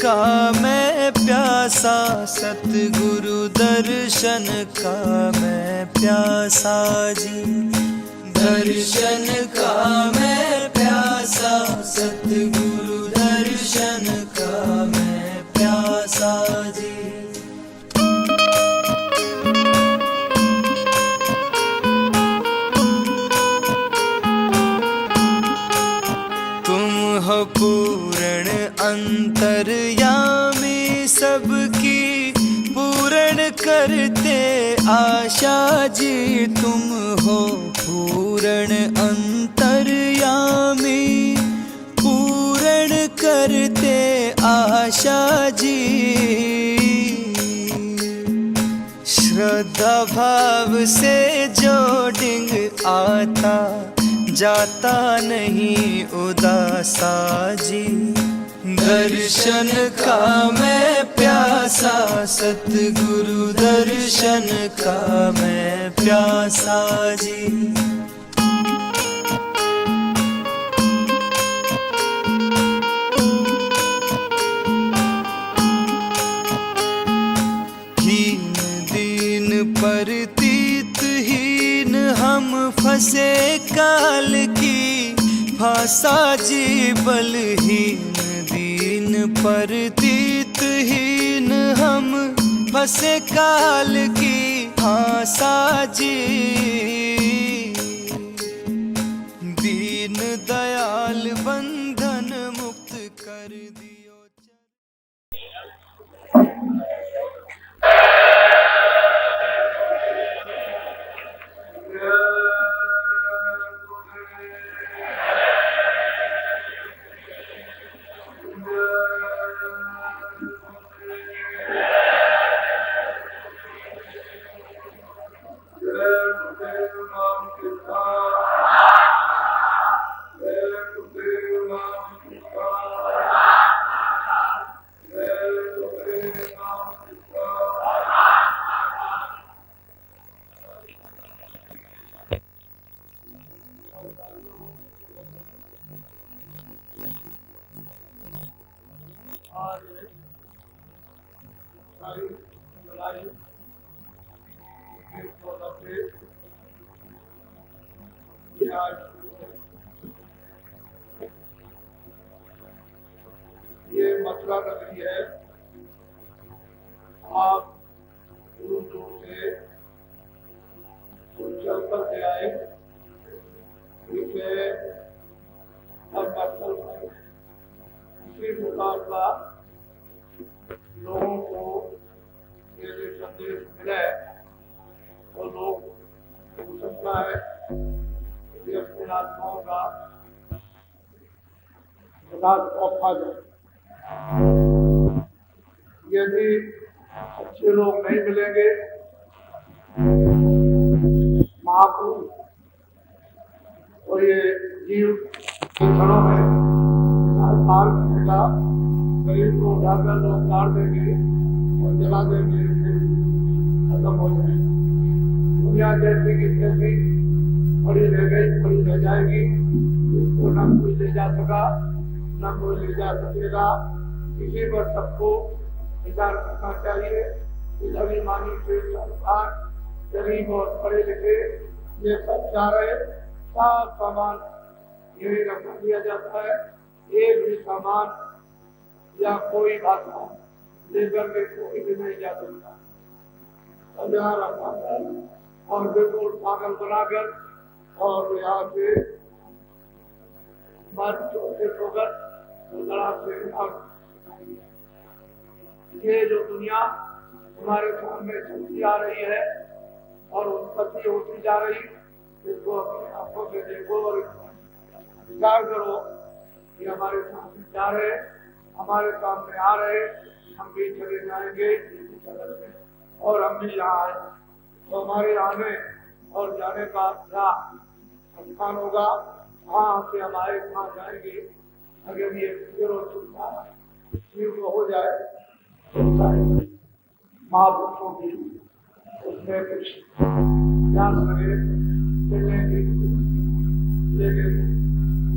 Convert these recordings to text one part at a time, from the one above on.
का मैं प्यासा, सतगुरु दर्शन का मैं प्यासा जी। दर्शन का मैं प्यासा, सतगुरु दर्शन का मैं प्यासा जी। पूर्ण अंतर्यामी, सबकी पूर्ण करते आशा जी। तुम हो पूर्ण अंतर्यामी, पूर्ण करते आशा जी। श्रद्धा भाव से जो डिंग आता, जाता नहीं उदासा जी। दर्शन का मैं प्यासा, सतगुरु दर्शन का मैं प्यासा जी। हीन दीन प्रतीत हीन, हम फंसे काल की भाषा जी। बलहीन दीन प्रतीत हीन, हम फंसे काल की भाषा जी। दीन दयाल बंधन मुक्त कर दियो। ये मथुरा नगरी है। आप दूर दूर से चल कर के आए, इसे इसी प्रकार का लोगों को ये जो संदेश मिले वो लोग हो सकता है कि अपने आत्माओं का विकास औखा जाए। यदि अच्छे लोग नहीं मिलेंगे महापुरुष, तो ये जीव क्षणों में काल मिलेगा। शरीर को उठाकर लोग काट देंगे और जला देंगे, खत्म हो जाएगा। दुनिया जैसी की तैसी पड़ी रह गई, पड़ी रह जाएगी। इसको न कोई ले जा सका, न कोई ले जा सकेगा। इसी पर सबको विचार करना चाहिए कि अभिमानी से संस्थान, गरीब और पढ़े लिखे ये सब चाह रहे, सब सामान यही रखा दिया जाता है। एक भी सामान या कोई भाषा लेकर के कोई भी नहीं जा सकता। अब यहाँ रखा है और बिल्कुल पागल बनाकर और यहाँ से होकर ये जो दुनिया हमारे सामने चलती आ रही है और उत्पत्ति होती जा रही, इसको अपनी आंखों से देखो और विचार करो कि हमारे सामने जा रहे, हमारे सामने आ रहे, हम भी चले जाएंगे और हम भी यहाँ आए, तो हमारे आने और जाने का क्या स्थान होगा, वहाँ से हम आए कहाँ जाएंगे। अगर ये हो जाए महापुरुषों की, उसमें कुछ ज्ञान लगे, लेकिन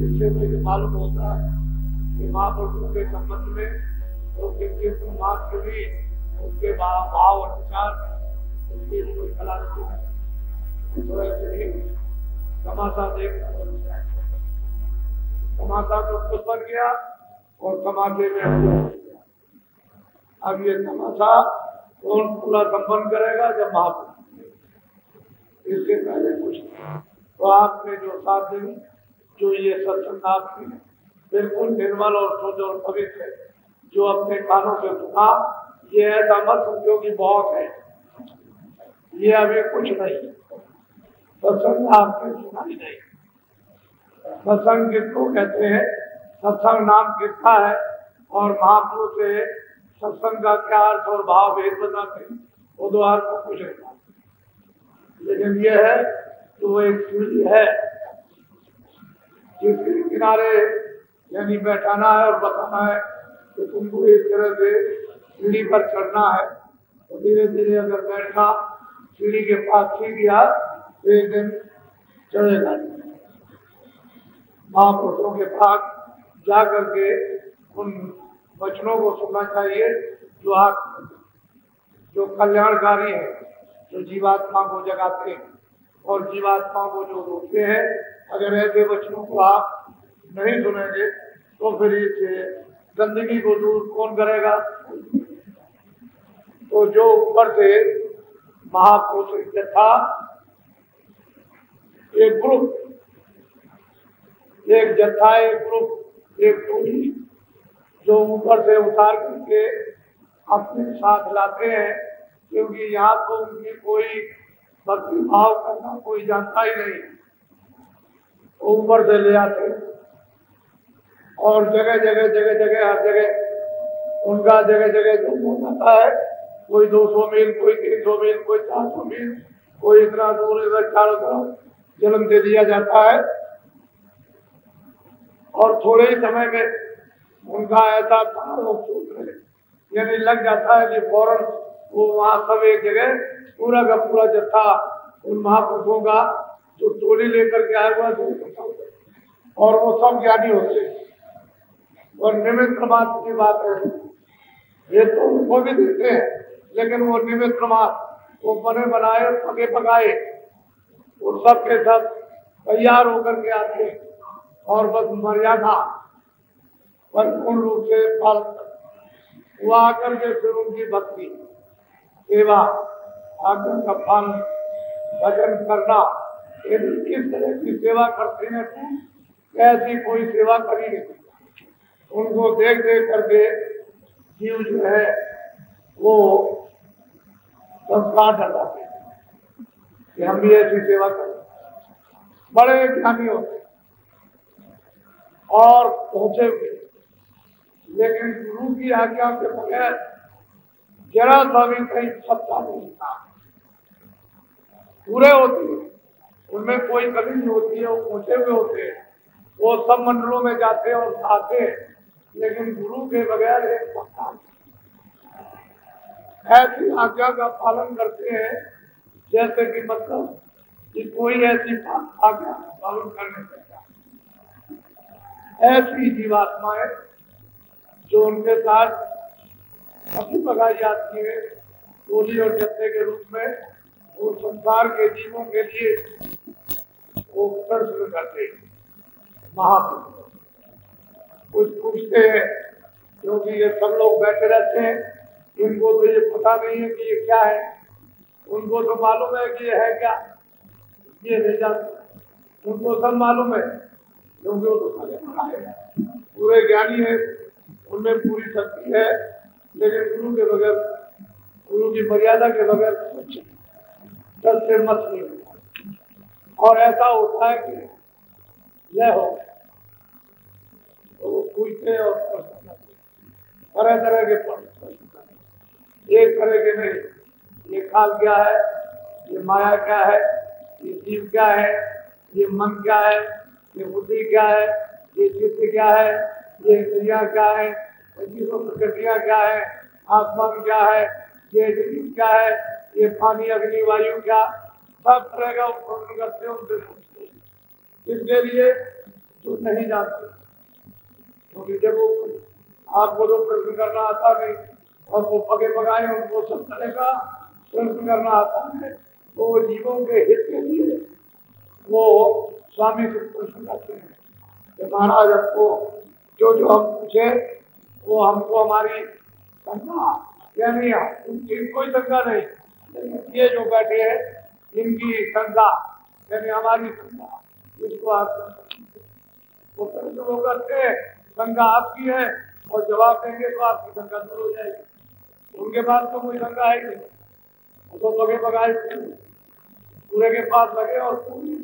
इससे मुझे मालूम होता है कि महापुरुषों के संबंध में तो किसी मात्र भी उसके भाव अनुसार उसकी कोई कला तो ऐसे ही तमाशा देखना पड़ता है। तमाशा तो खुद बन गया और तमाशे में हो गया। अब ये तमाशा कौन पूरा संपन्न करेगा? जब महाप्रभु, इसके पहले कुछ नहीं। तो आपने जो 7 दिन जो ये सत्संग आपकी बिल्कुल निर्मल और शुद्ध और पवित्र जो अपने कानों से सुना, ये ऐसा मत समझो कि बहुत है, ये अभी कुछ नहीं। सत्संग आपने सुना ही नहीं। सत्संग किसको कहते हैं? सत्संग नाम किसका है? और महापुरुष से सत्संग का क्या अर्थ और भाव भेद बताते हैं, वो तो आपको कुछ नहीं। लेकिन ये है तो वो एक सीढ़ी है जिसके किनारे यानी बैठाना है और बताना है कि तुमको इस तरह से सीढ़ी पर चढ़ना है। तो धीरे धीरे अगर बैठा सीढ़ी के पास सीख गया तो एक दिन चढ़ेगा। महापुरुषों के पास जा करके उन वचनों को सुनना चाहिए जो कल्याणकारी है, जो जीवात्मा को जगाते हैं और जीवात्मा को जो रोकते हैं। अगर ऐसे वचनों को आप नहीं सुनेंगे तो फिर इस गंदगी को दूर कौन करेगा? तो जो ऊपर से महापुरुष था एक ग्रुप, एक जत्था, एक ग्रुप, एक टोली जो ऊपर से उतार करके अपने साथ लाते हैं, क्योंकि यहाँ तो उनकी कोई भक्ति भाव करना कोई जानता ही नहीं, ऊपर से ले आते और जगह जगह हर जगह उनका जगह जन्म हो जाता है। कोई 200 मील, कोई 300 मील, कोई 400 मील, कोई इतना दूर इधर चारों तरफ जन्म दे दिया जाता है और थोड़े ही समय में उनका ऐसा सूत्र यानी लग जाता है कि फौरन वो वहां सब एक जगह पूरा का पूरा जत्था उन महापुरुषों का जो टोली लेकर के आया हुआ और वो सब ज्ञानी होते और निमित्त मात्र की बात है। ये तो उनको भी देते हैं, लेकिन वो निमित्त मात्र, वो बने बनाए पके पकाए वो सब के सब तैयार होकर के आते और बस मर्यादा परिपूर्ण रूप से पालन वो आकर के फिर उनकी भक्ति सेवा आकर का पालन भजन करना। यदि किस तरह की सेवा करते हैं तो ऐसी कोई सेवा करी नहीं। उनको देख देख करके जीव जो है वो संस्कार डलाते हैं कि हम भी ऐसी सेवा करें। बड़े ज्ञानी होते और पहुंचे हुए, लेकिन गुरु की आज्ञा के बगैर जरा सा भी कहीं सत्ता नहीं था। पूरे होते हैं, उनमें कोई कमी नहीं होती है, वो पहुंचे हुए होते हैं, वो सब मंडलों में जाते हैं और आते हैं, लेकिन गुरु के बगैर एक सत्ता नहीं। ऐसी आज्ञा का पालन करते हैं जैसे कि मतलब कि कोई ऐसी आज्ञा पालन कर नहीं सकता। ऐसी जीवात्माएं जो उनके साथ पशु पकाई जाती है टोली और जत्थे के रूप में, वो संसार के जीवों के लिए वो प्रश्न करते महापुरुष कुछ पूछते हैं, क्योंकि ये सब लोग बैठे रहते हैं, इनको तो ये पता नहीं है कि ये क्या है। उनको तो मालूम है कि ये है क्या, ये नहीं जानते। उनको सब मालूम है क्योंकि वो तो पहले पढ़ा है, पूरे ज्ञानी है, उनमें पूरी शक्ति है, लेकिन गुरु के बगैर, गुरु की मर्यादा के बगैर दस से मत नहीं होता। और ऐसा होता है कि यह हो तो वो पूछते और प्रश्न करते, तरह तरह के प्रश्न, एक तरह के नहीं, ये काल क्या है, ये माया क्या है, ये जीव क्या है, ये मन क्या है, ये बुद्धि क्या है, ये चित्त क्या है, ये इंद्रियां क्या है, ये प्रकृतियां क्या है, आसमान क्या है, ये जमीन क्या है, ये पानी अग्नि वायु क्या, सब तरह का प्रश्न करते हैं, उनसे पूछते हैं। इसके लिए जो नहीं जानते, क्योंकि जब वो आपको तो प्रश्न करना आता नहीं, और वो पगे पगाए उनको सब तरह का प्रश्न करना आता है, तो वो जीवों के हित के लिए वो स्वामी से प्रश्न करते हैं कि महाराज हमको जो जो हम पूछे वो हमको हमारी शंका, यानी उनकी कोई शंका नहीं, लेकिन ये जो बैठे हैं इनकी शंका, यानी हमारी शंका, इसको आप वो प्रश्न वो करते हैं, शंका आपकी है और जवाब देंगे तो आपकी शंका दूर हो जाएगी। उनके पास तो कोई शंका है नहीं, वो तो बगे बगाए पूरे के पास लगे और पूरे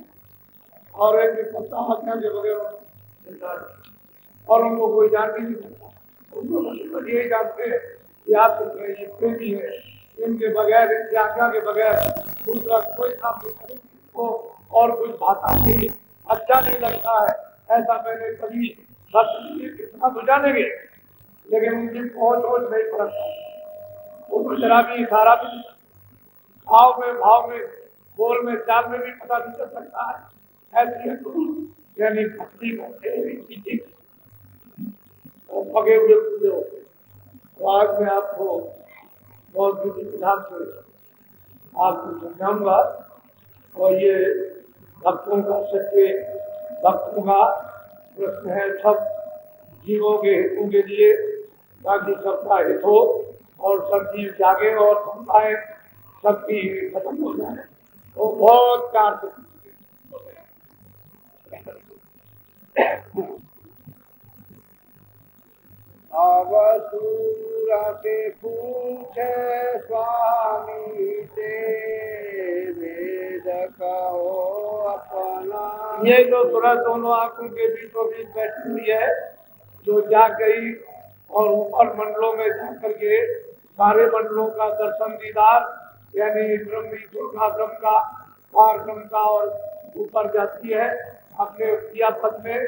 और एक पत्ता आज्ञा के बगैर, और उनको कोई जान भी नहीं सकता। उनको बस यही जानते हैं कि आप ये प्रेमी है, इनके बगैर, इनकी आज्ञा के बगैर दूसरा कोई काम नहीं करेंगे, को और कुछ भाता नहीं, अच्छा नहीं लगता है, ऐसा मैंने कभी कितना तो जानेंगे, लेकिन उनकी पहुंच वोच नहीं पड़ता, वो तो जरा भी इशारा भी नहीं, भाव में बोल में चाल में भी पता नहीं चल सकता है, ऐसे यानी भक्ति करते और पगे हुए पूरे होते। तो आज मैं आपको बहुत विधि विधान से आपको समझाऊंगा, और ये भक्तों का, सच्चे भक्तों का प्रश्न है, सब जीवों के हितों के लिए, ताकि सबका हित हो और सब जीव जागे और संस्थाएं सबकी खत्म हो जाए। तो बहुत प्यार से अवसूरा के पूछे स्वामी से, वेद कहो अपना। ये जो सूरज दोनों आंखों के बीचों बीच बैठी हुई है, जो जा गई और ऊपर मंडलों में जाकर के सारे मंडलों का दर्शन दीदार, यानी ब्रह्म ईश्वर का, ब्रह्म का, पारब्रह्म का, और ऊपर जाती है अपने किया पद में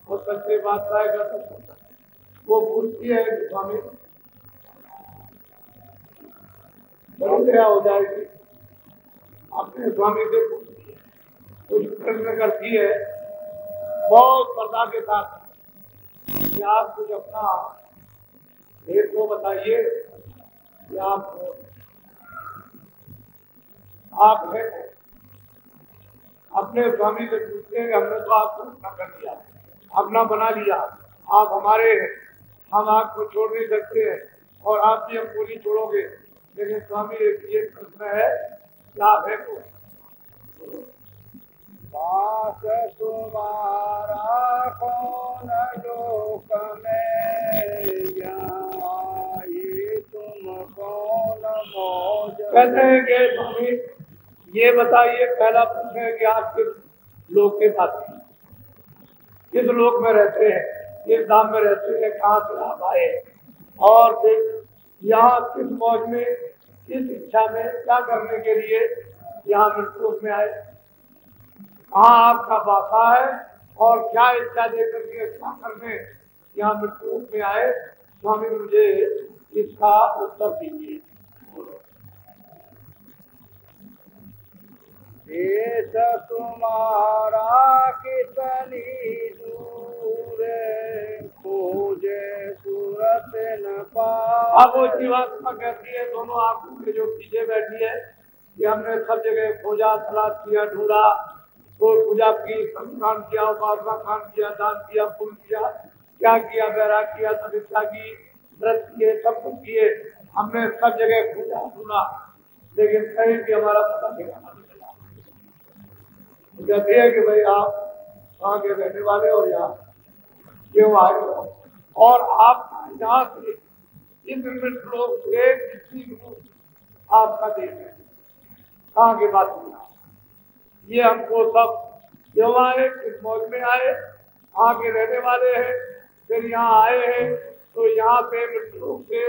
और सच्चे बादशाह का दर्शन करती है। वो पूछती है कि स्वामी बड़ी दया हो जाएगी, अपने स्वामी से पूछती है, कुछ प्रश्न करती है बहुत श्रद्धा के साथ कि आप कुछ अपना भेद को बताइए कि आप है अपने स्वामी से पूछते हैं, हमने तो आपको अपना कर दिया, अपना बना लिया, आप हमारे हैं, हम आपको छोड़ नहीं सकते हैं और आप भी हमको नहीं छोड़ोगे, लेकिन स्वामी ये प्रश्न है कि आप है को दास तुम्हारा कौन लोक में, ये तुम कौन मौज। कहते हैं कि स्वामी ये बताइए, पहला प्रश्न है कि आप किस लोक के वासी, किस लोक में रहते हैं, किस धाम में रहते हैं, कहाँ से आप आए, और फिर यहाँ किस मौज में, किस इच्छा में, क्या करने के लिए यहाँ मृत्यु में आए, कहाँ आपका वासा है और क्या इच्छा देकर के क्या करने यहाँ मृत्यु में आए। स्वामी मुझे इसका उत्तर दीजिए। देश तुम्हारा कितनी दूर, खोजे सूरत न पाए। अब वो जीवात्मा कहती है, दोनों आंखों के जो पीछे बैठी है, कि हमने सब जगह खोजा, तलाश किया, ढूंढा, तो पूजा की, संस्कार किया, उपासना कांड किया, दान किया, पुण्य किया, क्या किया, वैराग किया, तपस्या की, व्रत किए, सब कुछ किए, हमने सब जगह खोजा, ढूंढा, लेकिन कहीं भी हमारा पता ठिकाना नहीं चला। कहती है कि भाई आप वहाँ के रहने वाले और यहाँ क्यों आए हो, और आप यहाँ से इस लोग से किसी आपका देश है, कहाँ के बात नहीं, ये हमको सब क्यों आए, किस मौज में आए, वहाँ के रहने वाले हैं, फिर यहाँ आए हैं, तो यहाँ पे मृत्यु से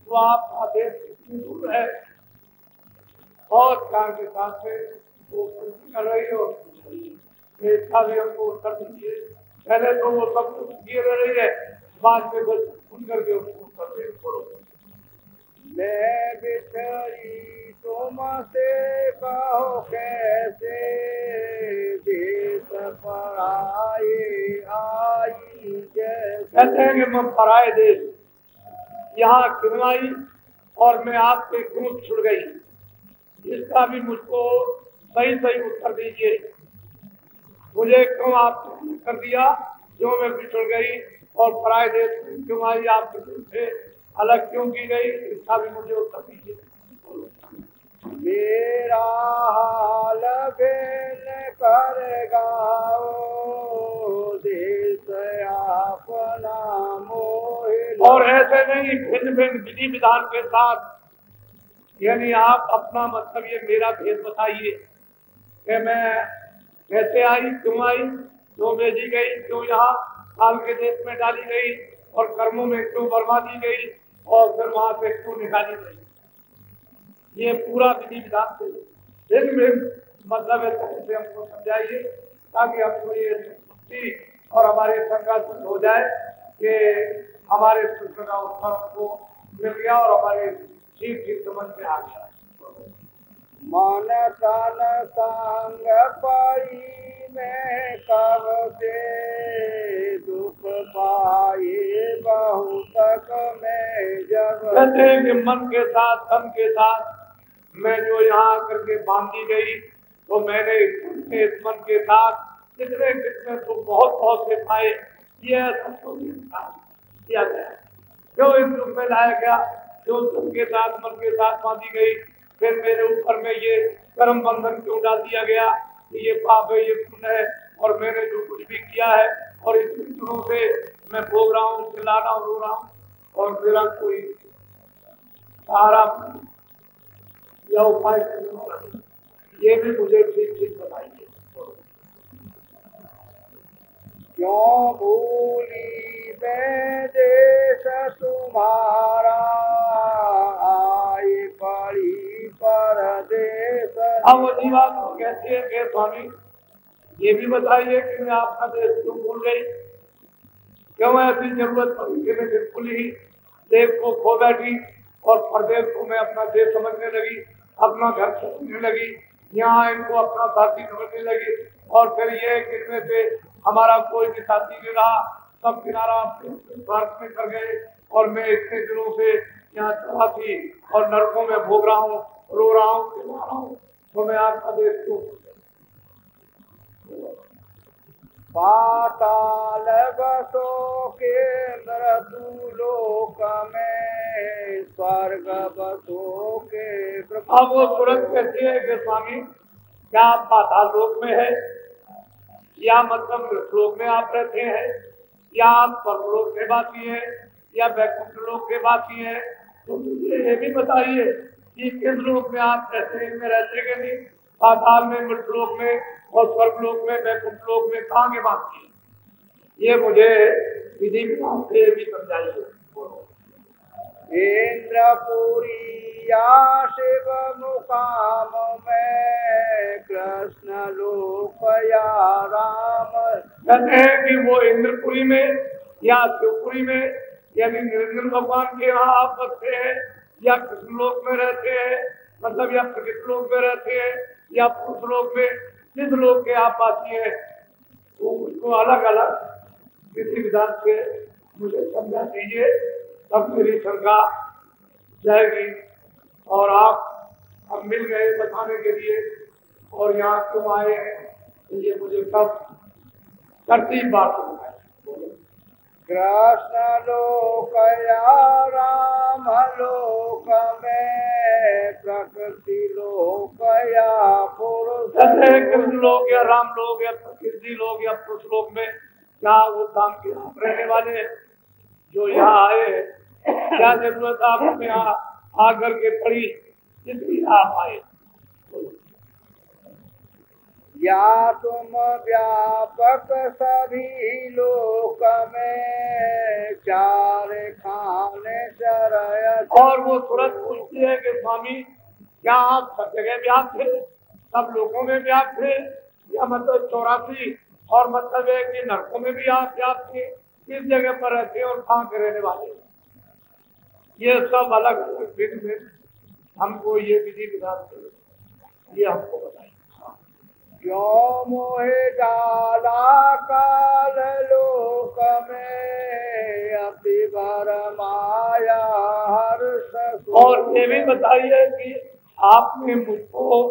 तो आपका देश कितनी दूर है, और कार के साथ से वो कर रही हो, इसका भी हमको उत्तर दीजिए। पहले तो वो सब कुछ किए रह रही है, बाद में बस सुन करके उसको उत्तर दे बोलो। मैं बिछड़ी तुमसे कहो कैसे, देश पराए आई जैसे। कहते हैं कि मैं पराए देश, यहाँ क्यों आई और मैं आपसे क्यों छुड़ गई, इसका भी मुझको सही सही उत्तर दीजिए। मुझे क्यों आपने कर दिया, क्यों मैं बिछुड़ गई और पराये देश में क्यों आई, आपके दिल से अलग क्यों की गई, इसका भी मुझे उत्तर दीजिए। मेरा हाल भेल कर गाओ, देश अपना मोह। और ऐसे नहीं, भिन्न भिन्न विधि विधान के साथ, यानी आप अपना मतलब ये मेरा भेद बताइए कि मैं कैसे आई, क्यों भेजी गई, क्यों यहाँ काल के देश में डाली गई और कर्मों में क्यों बर्बादी गई और फिर वहां से क्यों निकाली गई। ये पूरा विधि विधान से भिन्न मतलब से हमको समझाइए, ताकि हमको ये स्थिति और हमारी शंका दूर हो जाए कि हमारे प्रश्न का उत्तर हमको मिल गया और हमारे ठीक ठीक समझ में आ गया। मन तन संग पाई में कब से दुख पाए बहुतक में जब। कहते हैं कि मन के साथ तन के साथ मैं जो यहाँ करके बांधी गई, तो मैंने इस मन के साथ कितने कितने तो बहुत से पाए, ये किया गया। क्यों इस दुख में लाया गया, क्यों दुख के साथ मन के साथ बांधी गई, फिर मेरे ऊपर में ये कर्म बंधन क्यों डाल दिया गया कि ये पाप है, ये पुण्य है, और मैंने जो कुछ भी किया है और इस दिनों से मैं भोग रहा हूँ, चिल्ला रहा हूँ, रो रहा हूँ, और मेरा कोई सहारा या उपाय ये भी मुझे ठीक ठीक बताइए। क्यों भूली मैं देश तुम्हारा, आए पड़ी परदेश। अब वही बात कहते हैं कि स्वामी ये भी बताइए कि मैं आपका देश क्यों भूल गई, क्यों ऐसी जरूरत पड़ी कि मैं बिल्कुल ही देश को खो बैठी और प्रदेश को मैं अपना देश समझने लगी, अपना घर समझने लगी, यहाँ इनको अपना साथी समझने लगी, और फिर ये कितने से हमारा कोई भी साथी नहीं रहा, सब किनारा स्वार्थ में कर गए, और मैं इतने दिनों से यहाँ चला थी और नरकों में भोग रहा हूँ, रो रहा हूँ, चिल्ला रहा हूँ, तो मैं आपका देश क्यों। पाताल बसो केंद्र लोक में, स्वर्ग बसो के। अब वो तुरंत कहती है कि स्वामी क्या आप पाताल लोक में है, या मतलब लोक में आप रहते हैं, या आप स्वर्गलोक के वासी हैं, या वैकुंठ लोक के वासी हैं, तो मुझे ये भी बताइए कि किस लोक में आप रहते हैं, इनमें रहते कि नहीं, पाताल में, मृतलोक में और स्वर्गलोक में, वैकुंठ लोक में कहाँ के वासी हैं, ये मुझे विधि विधान से भी समझाइए। इंद्रपुरी या शिव मुकाम में, कृष्ण लोक या राम। कहते हैं कि वो इंद्रपुरी में या शिवपुरी में, यानी निरंजन भगवान के यहाँ आप बसते हैं, या कृष्ण लोक में रहते हैं, मतलब या प्रकृति लोक में रहते हैं, या पुरुष लोक में, किस लोक के आप वासी हैं, वो उसको अलग अलग विधि विधान से मुझे समझा दीजिए, तब मेरी शंका जाएगी और आप अब मिल गए बताने के लिए, और यहाँ क्यों आए हैं ये मुझे सब तरतीब बात बताइए। कृष्ण लोक या राम लोक में, प्रकृति लोक या पुरुष। कृष्ण लोक या राम लोक या प्रकृति लोक या पुरुष लोक में क्या वो काम के आप रहने वाले हैं जो यहाँ आए हैं, क्या जरूरत आपको यहाँ आकर के पड़ी इसलिए आप आए। या तुम व्यापक सभी लोक में, चार खाने चरय। और वो तुरंत पूछती है कि स्वामी क्या आप सब जगह व्याप्त थे, सब लोगों में व्याप्त थे, या मतलब 84 और मतलब है कि नरकों में भी आप व्याप्त थे, किस जगह पर रहते और कहाँ के रहने वाले, ये सब अलग अलग भिन्न हमको ये विधि विधान ये हमको बताइए। क्यों मोहे डाला काल लोक में, अति वर माया हर्ष और ये भी बताइए कि आपने मुझको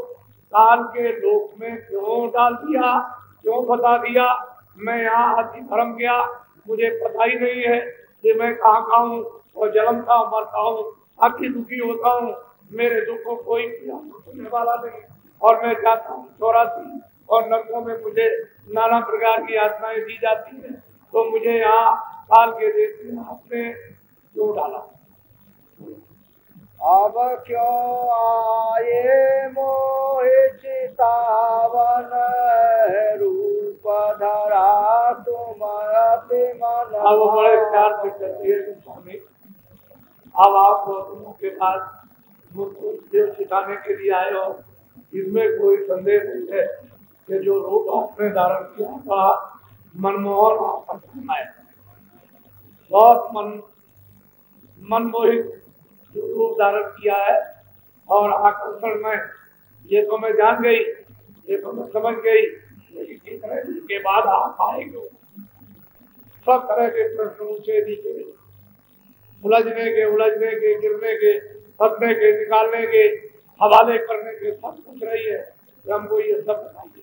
काल के लोक में क्यों डाल दिया, क्यों बता दिया? मैं यहाँ अति भरम गया, मुझे पता ही नहीं है कि मैं कहाँ का हूँ और जन्मता हूँ मरता हूँ, अति दुखी होता हूँ। मेरे दुख को कोई सुनने वाला नहीं और मैं जाता हूँ 84 और नरकों में मुझे नाना प्रकार की यातनाएं दी जाती है। तो मुझे यहाँ काल के देश में आपने क्यों डाला? अब क्यों आए मोहि चितावन रूप धरा तुम अति मन अब वो बड़े प्यार से कहती है कि स्वामी अब आप गौतमों के पास मुझको देव सिखाने के लिए आए हो, इसमें कोई संदेह नहीं है कि जो रूप आपने धारण किया था मनमोहन और आकर्षण है, बहुत मनमोहित जो रूप धारण किया है और आकर्षण में, ये तो मैं जान गई, ये तो मैं समझ गई, लेकिन कितने दिन के बाद आप आएंगे सब तरह के प्रश्न ऊंचे नीचे, उलझने के गिरने के, फंसने के, निकालने के, हवाले करने के, सब पूछ रही है कि हमको ये सब बताइए।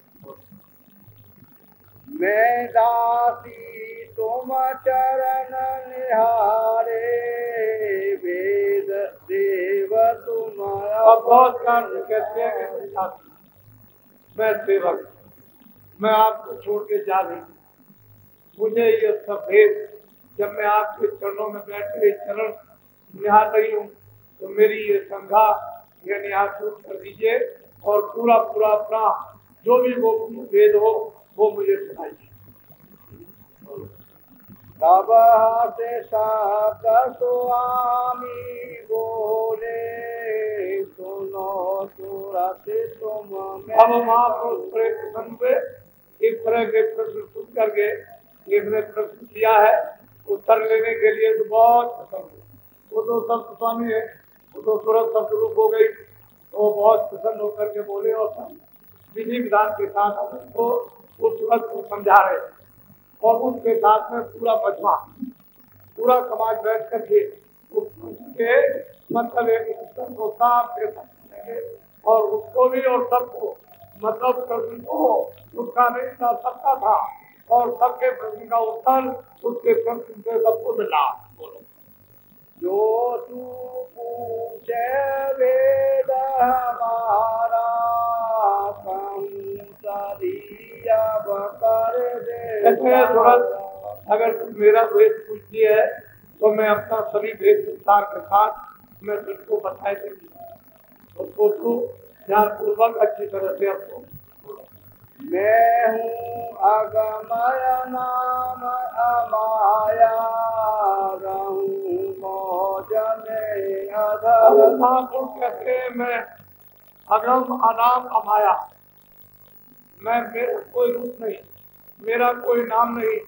मैं दासी तुम चरण निहारे वेद देव तुम और बहुत काम कहते हैं कि मैं सेवक, मैं आपको छोड़ के जा नहीं, मुझे ये सब भेद, जब मैं आपके चरणों में बैठ कर चरण निहार रही हूँ तो मेरी ये संघा ये निहार दूर कर दीजिए और पूरा अपना जो भी वो भेद हो वो मुझे सुनाइए। तब हसे सब स्वामी बोले सुनो तुरत तुम अब महापुरुष बड़े प्रसन्न हुए, इस तरह के प्रश्न सुन करके इसने प्रश्न किया है, उत्तर लेने के लिए तो बहुत प्रसन्न हुए। वो तो सब स्वामी है, वो तो तुरंत शब्द रूप हो गई, तो बहुत प्रसन्न होकर के बोले और सब विधि विधान के साथ उसको उस तुरंत को समझा रहे और उसके साथ में पूरा मजमा, पूरा समाज बैठ करके उसके मतलब एक उत्तर को साफ के समझेंगे और उसको भी और सबको, मतलब प्रश्न को उसका नहीं था सबका था और सबके प्रश्न का उत्तर उसके प्रश्न से सबको मिला। बोलो जो तू पूछे वेद हमारा अगर तुम मेरा भेद पूछती है तो मैं अपना सभी भेद विस्तार के साथ मैं तुझको बताए देती हूँ, उसको तू ध्यान पूर्वक अच्छी तरह से आपको। मैं हूँ अगमय नाम अमाया रहूं मौजने अधर। महापुरुष कहते हैं मैं अगम अनाम अमाया, मैं मेरा कोई रूप नहीं, मेरा कोई नाम नहीं,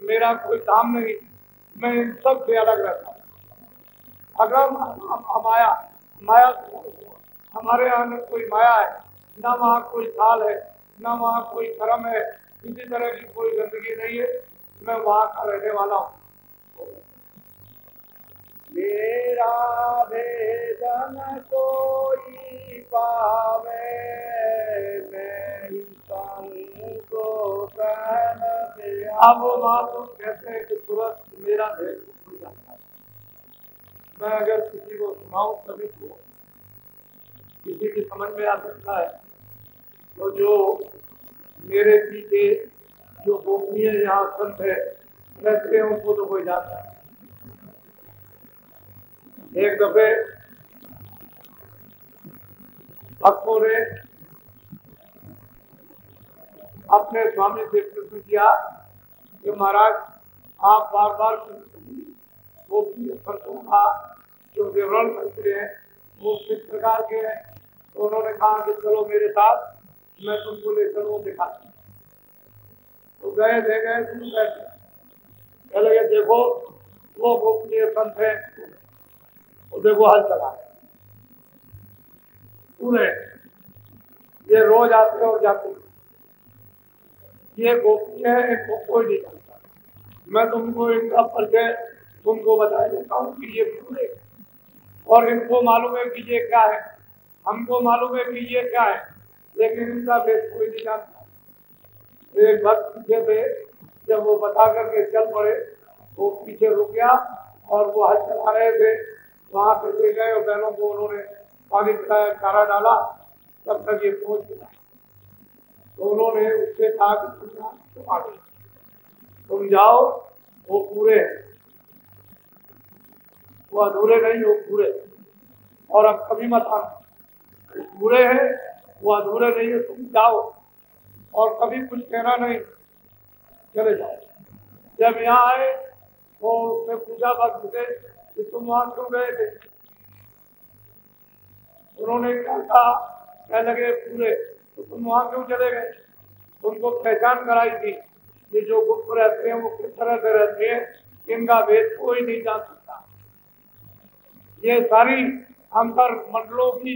मेरा कोई धाम नहीं, मैं इन सब से अलग रहता हूँ। अगम अनाम अमाया, माया हमारे यहाँ में कोई माया है ना, वहाँ कोई काल है ना, वहाँ कोई कर्म है, किसी तरह की कोई गंदगी नहीं है, मैं वहाँ का रहने वाला हूँ। मेरा भेदन कोई पावे मैं ही कहूँ तो कहन दिया। अब वो महापुरुष कहते हैं कि तुरंत मेरा भेद खुल जाता है। मैं अगर किसी को सुनाऊं कभी को किसी की समझ में आ सकता है, तो जो मेरे पीछे जो गोपनीय यहाँ संत है रहते हैं उनको तो कोई जाता है। एक दफे भक्तों ने अपने स्वामी से प्रश्न किया कि महाराज आप बार बार गोपनीय संतों का जो विवरण करते हैं वो किस प्रकार के हैं, तो उन्होंने कहा कि चलो मेरे साथ, मैं तुमको ले चलो दिखाता हूँ। तो गए ले गए तुम बैठे, कह लगे देखो वो गोपनीय संत है, वो देखो हल चला है पूरे, ये रोज आते और जाते, ये गोपनीय है, इनको कोई नहीं जानता। मैं तुमको इनका परिचय तुमको बता देता हूँ कि ये पूरे, और इनको मालूम है कि ये क्या है, हमको मालूम है कि ये क्या है, लेकिन इनका भेद कोई नहीं जानता। एक भक्त पीछे से जब वो बता करके चल पड़े, वो पीछे रुक गया और वो हाथ चला रहे थे, वहां से ले गए और बहनों को उन्होंने पानी पिलाया, चारा डाला, तब तक ये पहुंच गया। तो उन्होंने उससे कहा कि तुम आगे तुम जाओ, वो पूरे हैं, वो अधूरे नहीं, वो पूरे, और अब कभी मत आना, पूरे हैं वो अधूरे नहीं है, तुम जाओ और कभी कुछ कहना नहीं, चले जाओ। जब यहाँ आए तो उसने पूछा भक्त से कि तुम वहां क्यों गए थे? उन्होंने क्या कहा, कहने लगे पूरे, तो तुम वहां क्यों चले गए? तुमको पहचान कराई थी, ये जो गुप्त रहते हैं वो किस तरह से रहते हैं, इनका भेद कोई नहीं जान सकता। ये सारी अंतर मंडलों की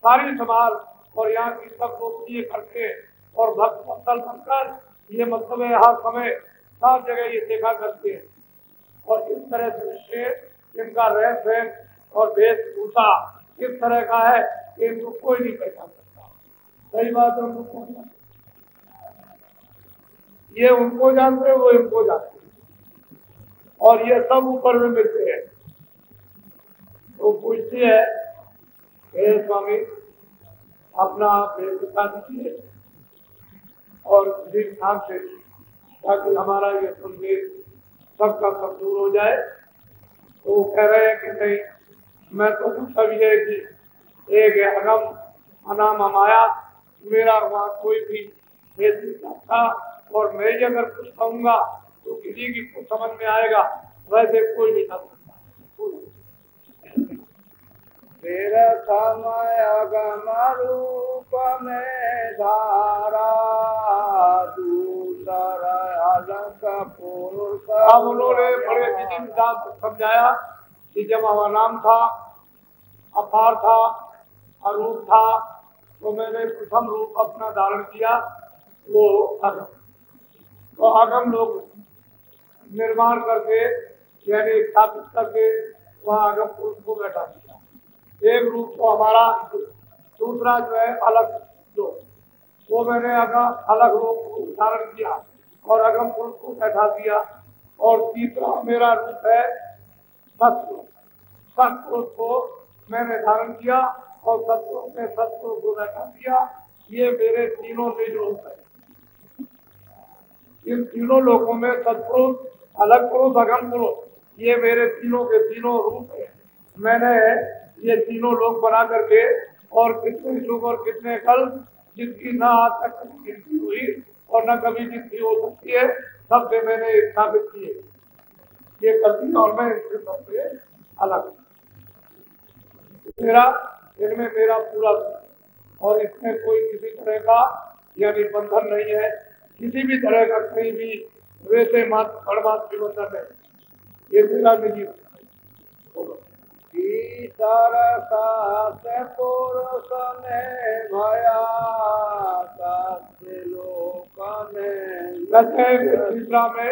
सारी संभाल और यहाँ की सब लोग ये करते हैं, और भक्त मंडल बनकर ये मतलब है हर समय सब जगह ये देखा करते हैं, और इस तरह से इनका रहन सहन और वेशभूषा किस तरह का है इनको कोई नहीं पहचान सकता। सही बात है, उनको कौन जानता? ये उनको जानते हैं, वो इनको जानते हैं, और ये सब ऊपर में मिलते हैं। तो पूछती है, हे स्वामी अपना भेद दिखा दीजिए और किसी स्थान से, ताकि हमारा ये संदेश सबका सब दूर हो जाए। तो वो कह रहे हैं कि नहीं, मैं तो सब ये कि एक है अगम अनाम अमाया, मेरा वहाँ कोई भी भेद नहीं सकता, और मैं ही अगर कुछ कहूँगा तो किसी की कुछ समझ में आएगा, वैसे कोई नहीं कर सकता। फिर समय अगम रूप में धारा, दूसर अलग पुरुष। अब उन्होंने बड़े विधि विधान से समझाया कि जब हमारा नाम था, अपार था, अरूप था, तो मैंने प्रथम रूप अपना धारण किया, वो अगम। तो अगम लोग निर्माण करके यानी स्थापित करके वहाँ अगम पुरुष को बैठा दिया। एक रूप तो हमारा, दूसरा जो है अलग लोग, वो मैंने अलग रूप को धारण किया और अगम पुरुष को बैठा दिया। और तीसरा मेरा रूप है सत्पुरुष, सत्पुरुष को मैंने धारण किया और सत्पुरुष में सत्पुरुष को बैठा दिया। ये मेरे तीनों निज रूप है। इन तीनों लोगों में सत्पुरुष, अलग पुरुष, अगम पुरुष, ये मेरे तीनों के तीनों रूप है। मैंने ये तीनों लोग बना करके, और कितने युग और कितने कल, जिसकी न आज तक कभी गिनती हुई और न कभी गिनती हो सकती है, सबसे मैंने स्थापित किए ये करती, और मैं इनसे सबसे अलग मेरा, इनमें मेरा पूरा, और इसमें कोई किसी तरह का यानी बंधन नहीं है, किसी भी तरह का कहीं भी वैसे मात्र परमात्मा बंधन है, ये मेरा निजी पुरुष ने भया लोक में। तीसरा में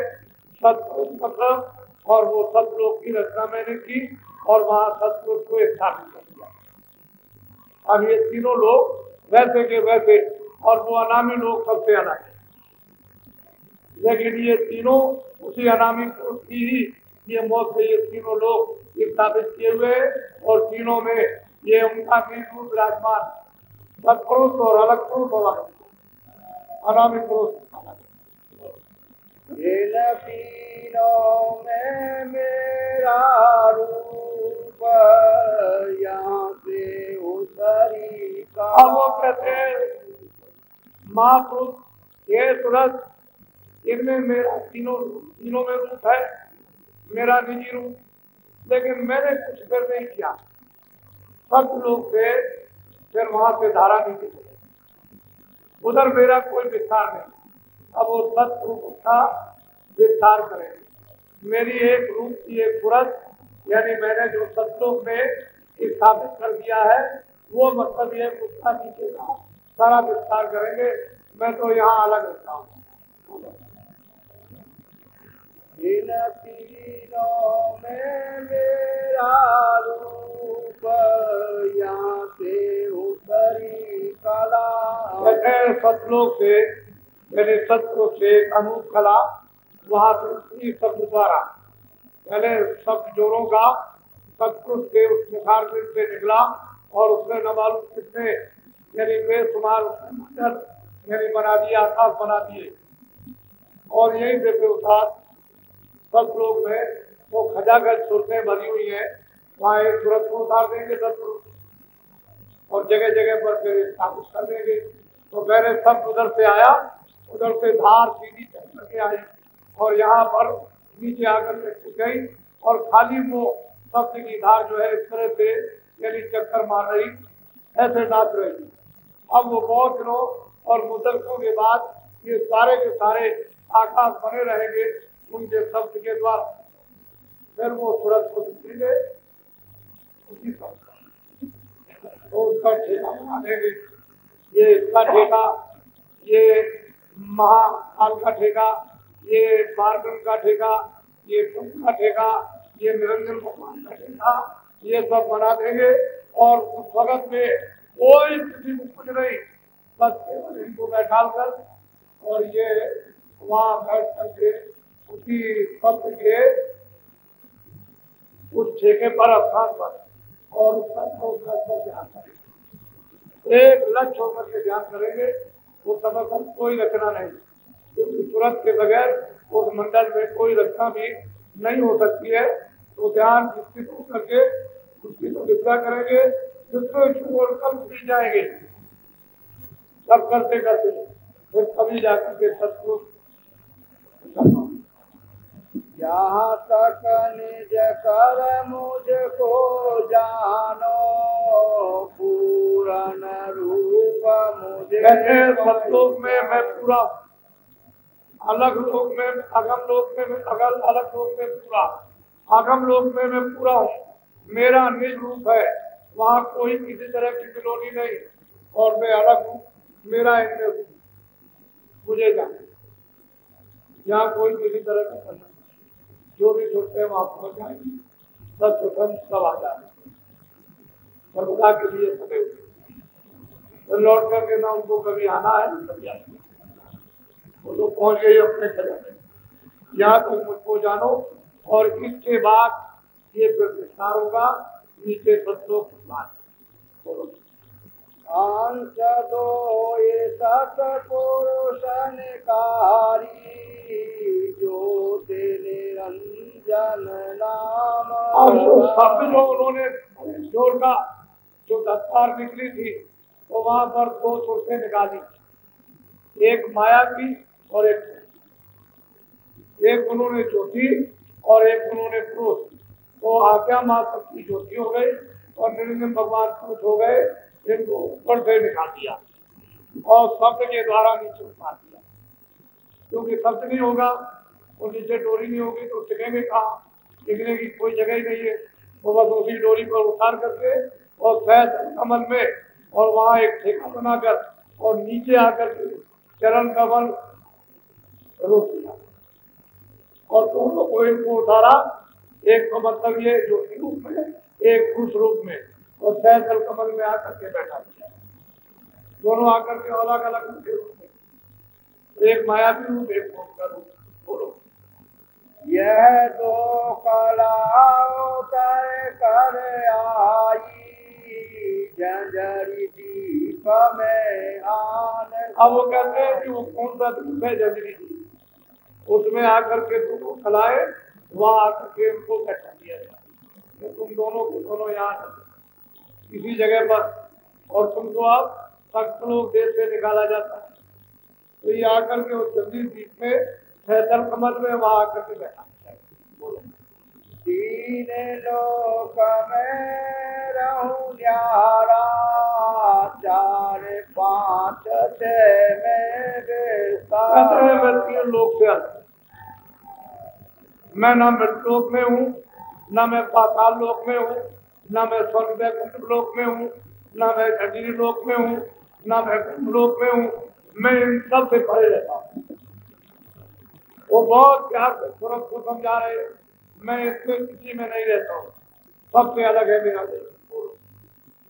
सत्पुरुष मतलब, और वो सतलोक की रचना मैंने की और वहां सतपुरुष को स्थापित कर दिया। अब ये तीनों लोग वैसे के वैसे, और वो अनामी लोग सबसे अलग है, लेकिन ये तीनों उसी अनामी पुरुष की ही ये मौत से ये तीनों लोग स्थापित किए हुए, और तीनों में ये उनका रूप विराजमान, सत्पुरुष और अलग पुरुष और अनामी पुरुष अलग। इन तीनों में मेरा रूप, यहाँ से उतरी का। अब वो कहते हैं महापुरुष, ये सूरज, इनमें मेरा तीनों में रूप है, मेरा निजी रूप, लेकिन मैंने कुछ फिर नहीं किया, सब लोग से फिर वहां से धारा नहीं निकली, उधर मेरा कोई विस्तार नहीं। अब वो सत्रूप का विस्तार करेंगे। मेरी एक रूप की एक पुरस, यानी मैंने जो सत्लोक में स्थापित कर दिया है, वो मतलब ये उसका नीचे का सारा विस्तार करेंगे। मैं तो यहाँ अलग रहता हूँ। इन तीनों में मेरा रूप यहाँ से उतरी कला। कहते सतलोक से पहले सत्य से अनूप कला वहां से उसी शब्द द्वारा पहले शब्द जोड़ों का सत्पुरुष के उस मुखार से निकला और उसने न मालूम कितने यानी बेशुमार यानी बना दिए, आकाश बना दिए। और यही देखते उतार सब लोग में वो खजाखज सूरतें भरी हुई है, वहाँ एक सूरत को उतार देंगे सत्पुरुष और जगह जगह पर फिर स्थापित कर देंगे। तो पहले सब उधर से आया, उधर से धार सीधी चल करके आई और यहाँ पर नीचे आकर के टिक गई और खाली वो शब्द की धार जो है इस तरह से यानी चक्कर मार रही, ऐसे नाच रही। अब वो बहुत दिनों और मुद्दतों के बाद ये सारे के सारे आकाश बने रहेंगे उनके शब्द के द्वारा। फिर वो सूरत को दिखेंगे उसी शब्द तो उसका ठेका बना देंगे। ये इसका ठेका, ये महाकाल का ठेका, ये पार्वन का ठेका, ये प्रभु का ठेका, ये निरंजन भगवान का ठेका, ये सब बना देंगे। और उस वक्त में कोई किसी को कुछ नहीं, बस केवल इनको बैठा कर और ये वहाँ बैठ करके उसी पत्र के उस ठेके पर स्थान पर और उसका ध्यान करेंगे, एक लक्ष्य होकर के ध्यान करेंगे। वो समय पर कोई रचना नहीं, क्योंकि तुरंत के बगैर उस मंडल में कोई रचना भी नहीं हो सकती है। तो ध्यान स्थित होकर के उसकी तो विद्या करेंगे, जिसको छोड़कर उठी जाएंगे। सब करते करते फिर कभी जाकर के सत्पुरुष यहाँ तक निज कर मुझको जानो पूरन रूप मुझे। सतलोक में मैं पूरा, अलग लोक में अगम लोक में अलग लोक में पूरा, आगम लोक में मैं पूरा हूँ। मेरा निज रूप है, वहाँ कोई किसी तरह की बिलोनी नहीं और मैं अलग हूँ। मेरा इनमें रूप मुझे जाने, यहाँ कोई किसी तरह का प्रश्न, जो भी सोचते हैं वहाँ पहुँच जाएंगे। सब स्वतंत्र सब आ जाए सर्वदा के लिए सदैव हुए तो लौट करके ना उनको कभी आना है ना कभी आना। वो तो पहुँच गई अपने जगह, यहाँ तक मुझको जानो। और इसके बाद ये फिर विस्तार होगा नीचे सत्लोक बोलो। अंश दो ये सतपुरुष निकारी जो निरंजन नाम। और सब जो उन्होंने जोर का जो दस्तार निकली थी तो वहां पर दो सूरतें निकाली, एक माया की और एक उन्होंने ज्योति और एक उन्होंने पुरुष। तो आज्ञा माँ शक्ति ज्योति हो गई और निरंजन भगवान पुरुष हो गए। इनको ऊपर से निकाल दिया और शब्द के द्वारा नीचे उतार दिया, क्योंकि शब्द नहीं होगा और नीचे डोरी नहीं होगी तो टिकेंगे कहाँ, टिकने की कोई जगह ही नहीं है। तो बस उसी डोरी पर उतार करके और शायद कमल में और वहाँ एक ठेका बनाकर और नीचे आकर के चरण कमल रोक दिया और दोनों को इनको उतारा। एक तो मतलब ये ज्योति रूप में, एक पुरुष रूप में, और सहजल कमल में आकर के बैठा दिया। दोनों आकर के अलग अलग रूप में, एक मायावी रूप एक का रूप। बोलो। यह दो कलाओं कर आई जंजरी दीप में आन। अब वो कहते हैं कि वो कौन सा रूप है जंजरी दीप, उसमें आकर के दोनों कलाए वहां आकर के उनको बैठा दिया जाए। तुम दोनों के दोनों यहाँ किसी जगह पर और तुमको आप सत्लोक देश से निकाला जाता है। तो ये आकर के उस जंजीर द्वीप में सहजल कमल में वहां आकर के बैठा है। बोलो। तीन लोक में रहूं न्यारा चार पांच छह में मैं तीन लोक से अलग, मैं ना मृतलोक में हूँ, ना मैं पाताल लोक में हूँ, ना मैं स्वर्ग वैकुंठ लोक में हूँ, ना मैं जंजीर लोक में हूँ, ना मैं ब्रह्म लोक में हूँ। मैं इन सब से परे रहता हूँ। वो बहुत प्यार से सूरत को समझा रहे, मैं इसमें किसी में नहीं रहता हूँ, सबसे अलग है मेरा देश।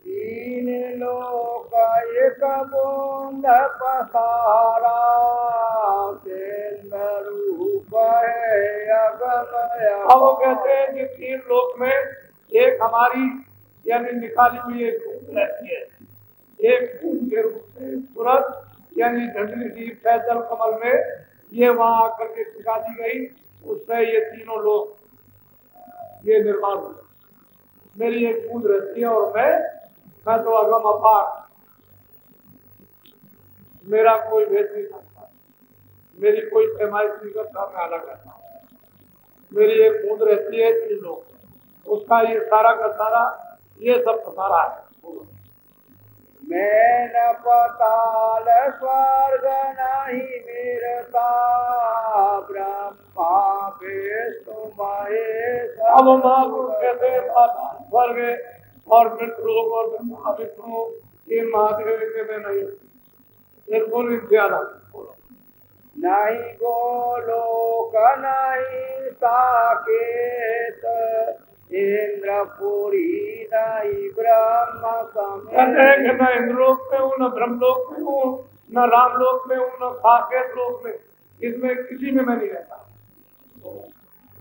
तीन लोक एक बूंद पसारा, तेन्द्र रूप है अगम अब वो कहते हैं कि 3 लोक में एक हमारी यानी निकाली हुई एक बूंद रहती है, एक बूंद के रूप में सूरत यानी धंधली दीप फैजल कमल में ये वहां आकर के सिखा दी गई, उससे ये तीनों लोग ये निर्माण हुए। मेरी एक बूंद रहती है और मैं तो अगम अपार, मेरा कोई भेद नहीं सकता, मेरी कोई पैमाइश नहीं करता, मैं अलग रहता हूँ। मेरी एक बूंद रहती है 3 लोग, उसका ये सारा का सारा ये सब सारा है। मैं न पताल स्वर्ग नहीं मिलता, ब्रह्मा विष्णु महेश। अब महापुरुष कहते हैं पाताल स्वर्ग और मृत्यु और ब्रह्मा विष्णु ये महादेव के में नहीं, बिल्कुल इनसे अलग। नहीं गोलोक नहीं साकेत, इंद्रपुरी नहीं ब्रह्म कहते हैं कि समेत। न इंद्रलोक में हूँ, न ब्रह्मलोक में हूँ, न रामलोक में हूँ, न साकेत लोक में, इसमें किसी में मैं नहीं रहता।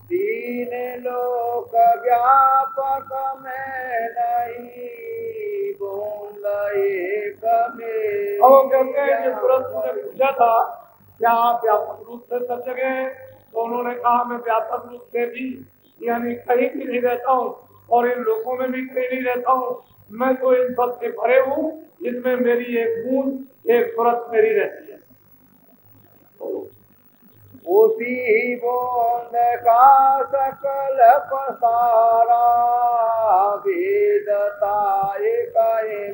तीन लोक व्यापक में नहीं, बूंद एक में। और वो कहते हैं कि तुरंत ने पूछा था क्या आप व्यापक रूप से सब जगह हैं, तो उन्होंने कहा मैं व्यापक रूप से भी यानी कहीं भी नहीं रहता हूँ और इन लोगों में भी कहीं नहीं रहता हूँ, मैं तो इन सब से भरे हूँ, इसमें मेरी एक बूंद एक तुरंत मेरी रहती है। उसी बूंद का सकल पसारा, वेदता एक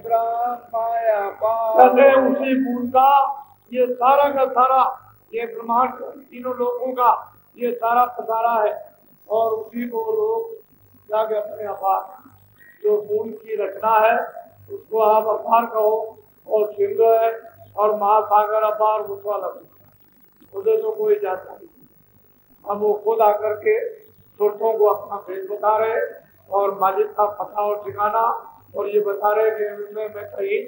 ब्रह्मय कहते हैं उसी बूंद का ये सारा का सारा ये ब्रह्मांड तीनों लोगों का ये सारा पसारा है और उसी को लोग जाके अपने अपार जो बूंद की रचना है उसको आप अपार कहो और सिंधु है और महासागर अपार उसको अलग, उधर तो कोई जाता नहीं। अब वो खुद आकर के सुरतों को अपना भेद बता रहे और मालिक का पता और ठिकाना और ये बता रहे कि मैं कहीं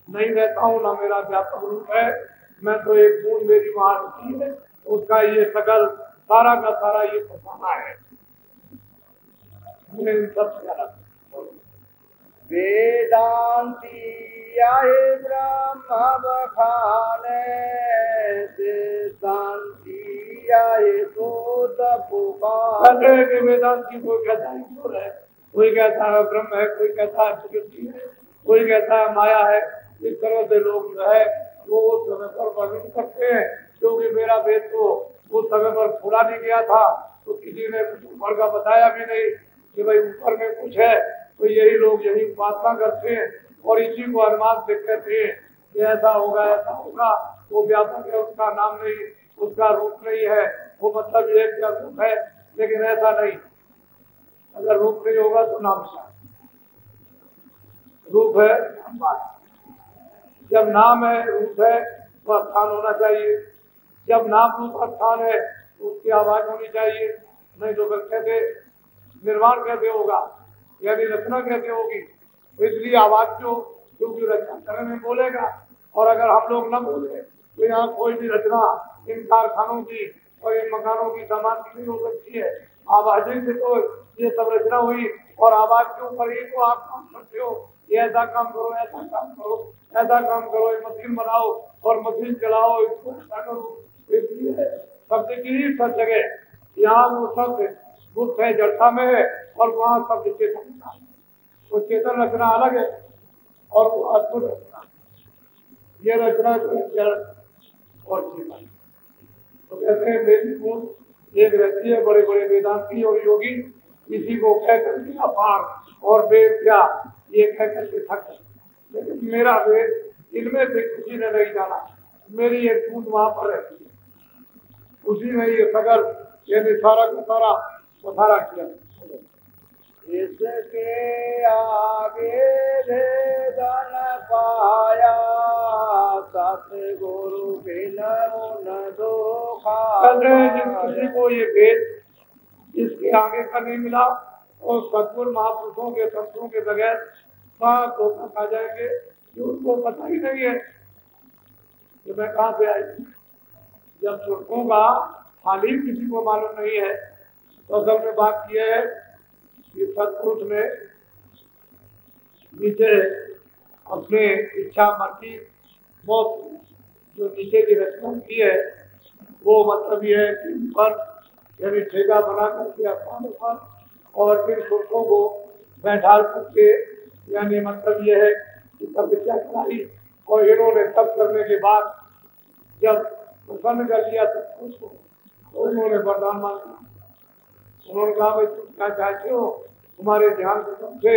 नहीं रहता हूँ, ना मेरा व्यापक रूप है, मैं तो एक बूंद मेरी वहां रहती है, उसका ये सकल सारा का सारा ये फसाना है। इन सब से अलग वेदांती आए ब्रह्म बखाने, सिद्धांती आए शोध पुकार। कहते हैं कि वेदांती कोई कहता है ईश्वर है, कोई कहता है ब्रह्म है, कोई कहता है प्रकृति है, कोई कहता है माया है। इस तरह से लोग जो है वो उस समय पर वर्णन करते हैं, क्योंकि मेरा वेद तो उस समय पर खोला नहीं गया था, तो किसी ने कुछ ऊपर का बताया भी नहीं कि भाई ऊपर में कुछ है, तो यही लोग यही उपासना करते हैं और इसी को अनुमान से कहते हैं कि ऐसा होगा ऐसा होगा। वो व्यापक है, उसका नाम नहीं, उसका रूप नहीं है, वो मतलब ये क्या रूप है, लेकिन ऐसा नहीं, अगर रूप नहीं होगा तो नाम क्या रूप है। जब नाम है रूप है तो स्थान होना चाहिए, जब नाम रूप स्थान है तो उसकी आवाज होनी चाहिए, नहीं तो फिर कैसे निर्माण कैसे होगा, यानी रचना कैसे होगी। तो इसलिए आवाज क्योंकि रचना करने में बोलेगा, और अगर हम लोग न बोले तो यहाँ कोई भी रचना इन कारखानों की और इन मकानों की सामान की नहीं हो सकती है। आवाज से तो ये सब रचना हुई और आवाज के ऊपर ही तो आप काम करते हो, ये ऐसा काम करो, ऐसा काम करो, ऐसा काम करो, ये मशीन बनाओ और मशीन चलाओ, इसको ऐसा करो। इसलिए शब्द की ही सब जगह यहाँ वो शब्द गुप्त है, जड़ता में है, और वहाँ शब्द चेतन का है। वो चेतन रचना अलग है और वो अद्भुत रचना, ये रचना जड़ और चेतन। तो कहते हैं मेरी बूंद एक रहती है, बड़े बड़े वेदांती और योगी इसी को कह करके अपार और वेद क्या ये कह करके थक, लेकिन मेरा वेद इनमें से किसी ने नहीं जाना, मेरी एक बूंद वहां पर रहती है, उसी ने ये सगर यानी सारा का सारा पसारा किया। इसके आगे भेदन पाया, सतगुरु बिन उन दो कहते हैं जिस किसी को ये भेद इसके आगे का नहीं मिला और सतगुरु महापुरुषों के संतों के बगैर कहाँ धोखा खा जाएंगे कि उनको पता ही नहीं है कि मैं कहाँ से आई। जब सुरखों का हाल ही किसी को मालूम नहीं है तो असल में बात यह है कि सतपुरुष ने नीचे अपने इच्छा मर्जी मौत जो नीचे की रचना की है वो मतलब ये है कि ऊपर यानी ठेका बना करके आसमानों पर और फिर सुरखों को बैठा करके यानी मतलब ये है कि तपस्या कराई और इन्होंने तप करने के बाद जब प्रसन्न कर लिया सतपुरुष को तो उन्होंने वरदान मांगा। उन्होंने कहा भाई तुम क्या चाहते हो, तुम्हारे ध्यान से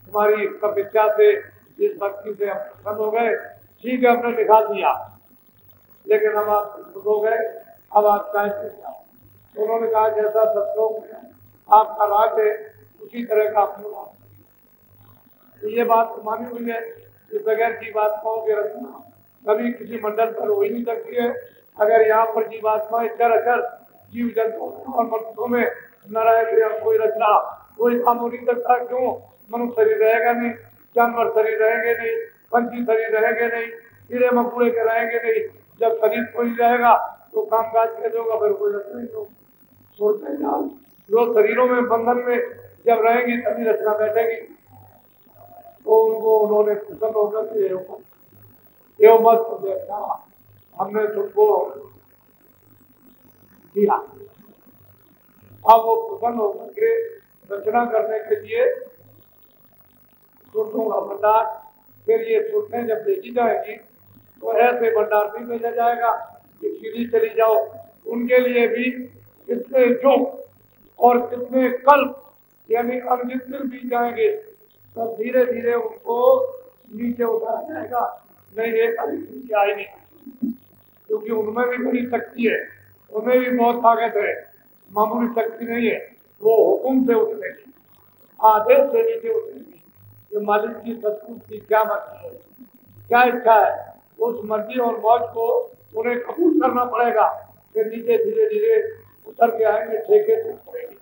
तुम्हारी तपस्या से इस भक्ति से हम प्रसन्न हो गए, ठीक है हमने निकाल दिया, लेकिन हम आप खुश हो गए, अब आप चाहते क्या। तो उन्होंने कहा जैसा सतलोक आपका राज है उसी तरह का अपना राज। तो ये बात तो मानी हुई है कि बगैर जीवात्माओं के रचना कभी किसी मंडल पर हो ही नहीं सकती है। अगर यहाँ पर जीवात्माएं चर जीव जंतुओं और मनुष्यों में न रहे कोई रचना कोई काम हो नहीं सकता। क्यों, मनुष्य शरीर रहेगा नहीं, जानवर शरीर रहेंगे नहीं, पंछी शरीर रहेंगे नहीं, कीड़े मकोड़े के रहेंगे नहीं। जब शरीर कोई रहेगा तो काम काज कैसे होगा, फिर कोई रचना नहीं होगा। सोचते जाओ जो शरीरों में बंधन में जब रहेंगी तभी रचना बैठेगी। तो उनको उन्होंने प्रसन्न होकर एवं मत देखा हमने तुमको दिया। अब वो प्रसन्न होकर के रचना करने के लिए सुरखों का भंडार, फिर ये सुरखें जब देखी जाएगी तो ऐसे भंडार नहीं भेजा जाएगा कि सीधी चली जाओ। उनके लिए भी कितने युग और कितने कल्प यानी अनगिनत दिन बीत जाएंगे, तब धीरे धीरे उनको नीचे उतारा जाएगा। नहीं एक नीचे आई नहीं, क्योंकि उनमें भी बड़ी शक्ति है, उनमें भी बहुत ताकत है, मामूली शक्ति नहीं है। वो हुक्म से उतरेगी, आदेश से नीचे उतरेगी। जो मालिक की सतपुरुष की क्या मर्जी है, क्या इच्छा है, उस मर्जी और मौज को उन्हें कबूल करना पड़ेगा। फिर नीचे धीरे धीरे उतर के आएंगे, ठेके से उतरेगी,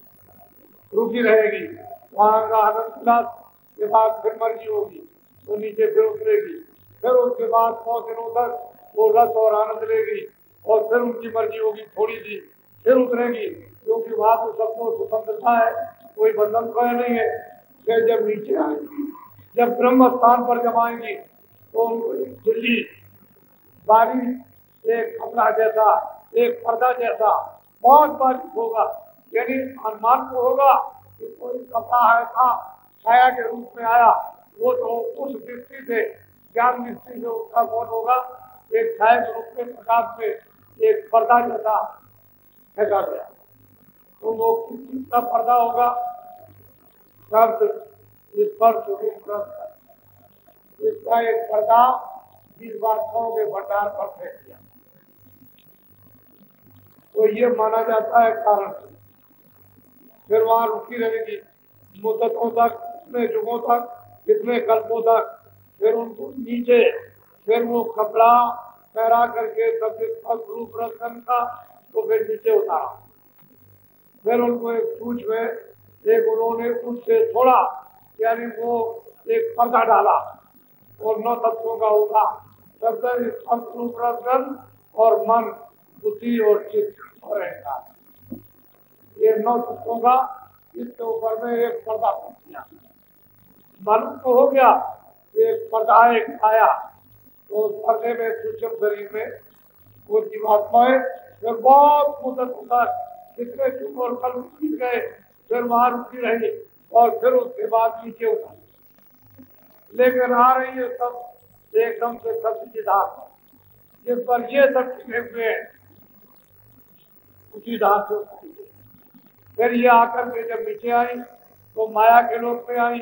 रुकी रहेगी, वहां का आनंद उल्लास के बाद फिर मर्जी होगी तो नीचे फिर उतरेगी। फिर उसके बाद 100 दिनों तक वो रस और आनंद लेगी और फिर उनकी मर्जी होगी थोड़ी सी फिर उतरेगी, क्योंकि वहां तो सबको स्वतंत्रता है, कोई बंधन तो नहीं है। फिर जब नीचे आएंगी, जब ब्रह्म स्थान पर जब आएंगी तो उनको एक झिल्ली बारी, एक कपड़ा जैसा, एक पर्दा जैसा बहुत बारीक होगा, यानी अनुमान को होगा कि कोई कपड़ा है था छाया के रूप में आया, वो तो उस दृष्टि से ज्ञान दृष्टि से उसका कौन होगा, एक छाया के रूप में प्रकाश में एक पर्दा जैसा फेंका गया। तो वो किस चीज का पर्दा होगा, शब्द स्पर्श रूप रस, इसका एक पर्दा जिस बातों के भंडार पर फेंक दिया। तो ये माना जाता है कारण। फिर वहां रुकी रहेगी मुद्दतों तक, कितने युगों तक, कितने कल्पों तक। फिर उनको नीचे फिर वो कपड़ा पहरा करके सब रूप रसन का तो फिर नीचे उतारा। फिर उनको एक सूच में एक उन्होंने उससे छोड़ा, यानी वो एक पर्दा डाला और 9 तत्वों का होगा शब्द रूप रसन और मन बुद्धि और चित्त और अहंकार, ये 9 तत्वों का इसके ऊपर में एक पर्दा बन गया। मालूम तो हो गया एक पर्दा एक छाया, तो उस पर्दे में सूक्ष्म शरीर में वो जीवात्माएं फिर बहुत मुद्दत होता कितने चुप और कल बीत गए, फिर वहां रुकी रही और फिर उसके बाद नीचे उतर, लेकिन आ रही है सब एकदम से सब सिद्धार्थ जिस पर ये सब टिके हुए हैं उसी धार से उतरी। फिर ये आकर के जब नीचे आई तो माया के लोक में आई,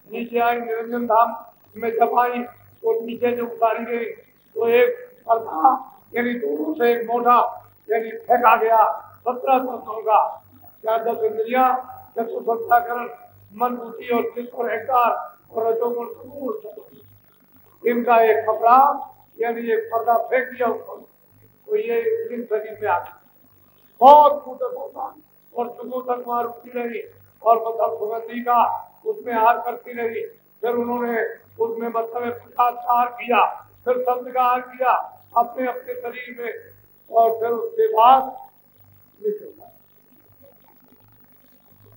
नीचे आई निरंजन धाम में जब आई तो नीचे जो उतारी गई तो एक पर्दा यानी दोनों से एक मोटा यानी फेंका गया 17 तत्वों का, क्या 10 इंद्रिया चतुर्भुजाकरण मन बुद्धि और चित्त और अहंकार और रजोगुण तमोगुण, इनका एक कपड़ा यानी एक पर्दा फेंक दिया ऊपर, तो ये इन शरीर में आ गया। बहुत फूटक होता और सुबह तक वहां रुकती रही और मतलब सुगंधी का उसमें हार करती रही। फिर उन्होंने उसमें मतलब प्रसाद का हार किया, फिर शब्द का हार किया अपने अपने शरीर में, और फिर उसके बाद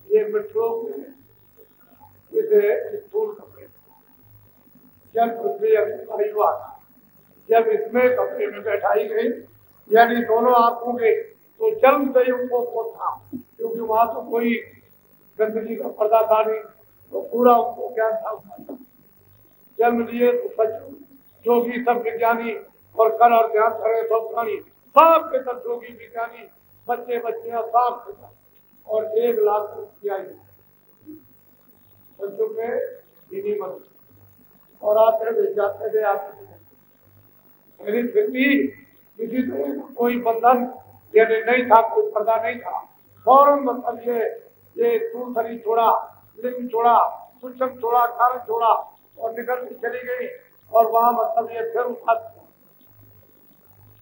ये मित्रों में इसे स्थूल कपड़े, जब पृथ्वी आयु आता, जब इसमें कपड़े में बैठाई गई, यानी दोनों आंखों के तो जन्म से ही उनको था, क्योंकि वहां तो कोई गंदगी का पर्दा था नहीं, तो पूरा उनको ज्ञान था। जन्म लिए तो सच जोगी सब विज्ञानी और कर और ध्यान करे सब प्राणी, सब के सब जोगी विज्ञानी, बच्चे बच्चियां सब के सब, और 1 लाख रुपया बच्चों में दीनी मन और आते थे जाते थे आप। लेकिन फिर भी किसी तरह कोई बंधन यानी नहीं था, कोई पर्दा नहीं था। फौरन मतलब ये स्थूल शरीर छोड़ा, लिंग छोड़ा, सूक्ष्म छोड़ा, कारण छोड़ा और निकल के चली गई, और वहां मतलब ये फिर उठा,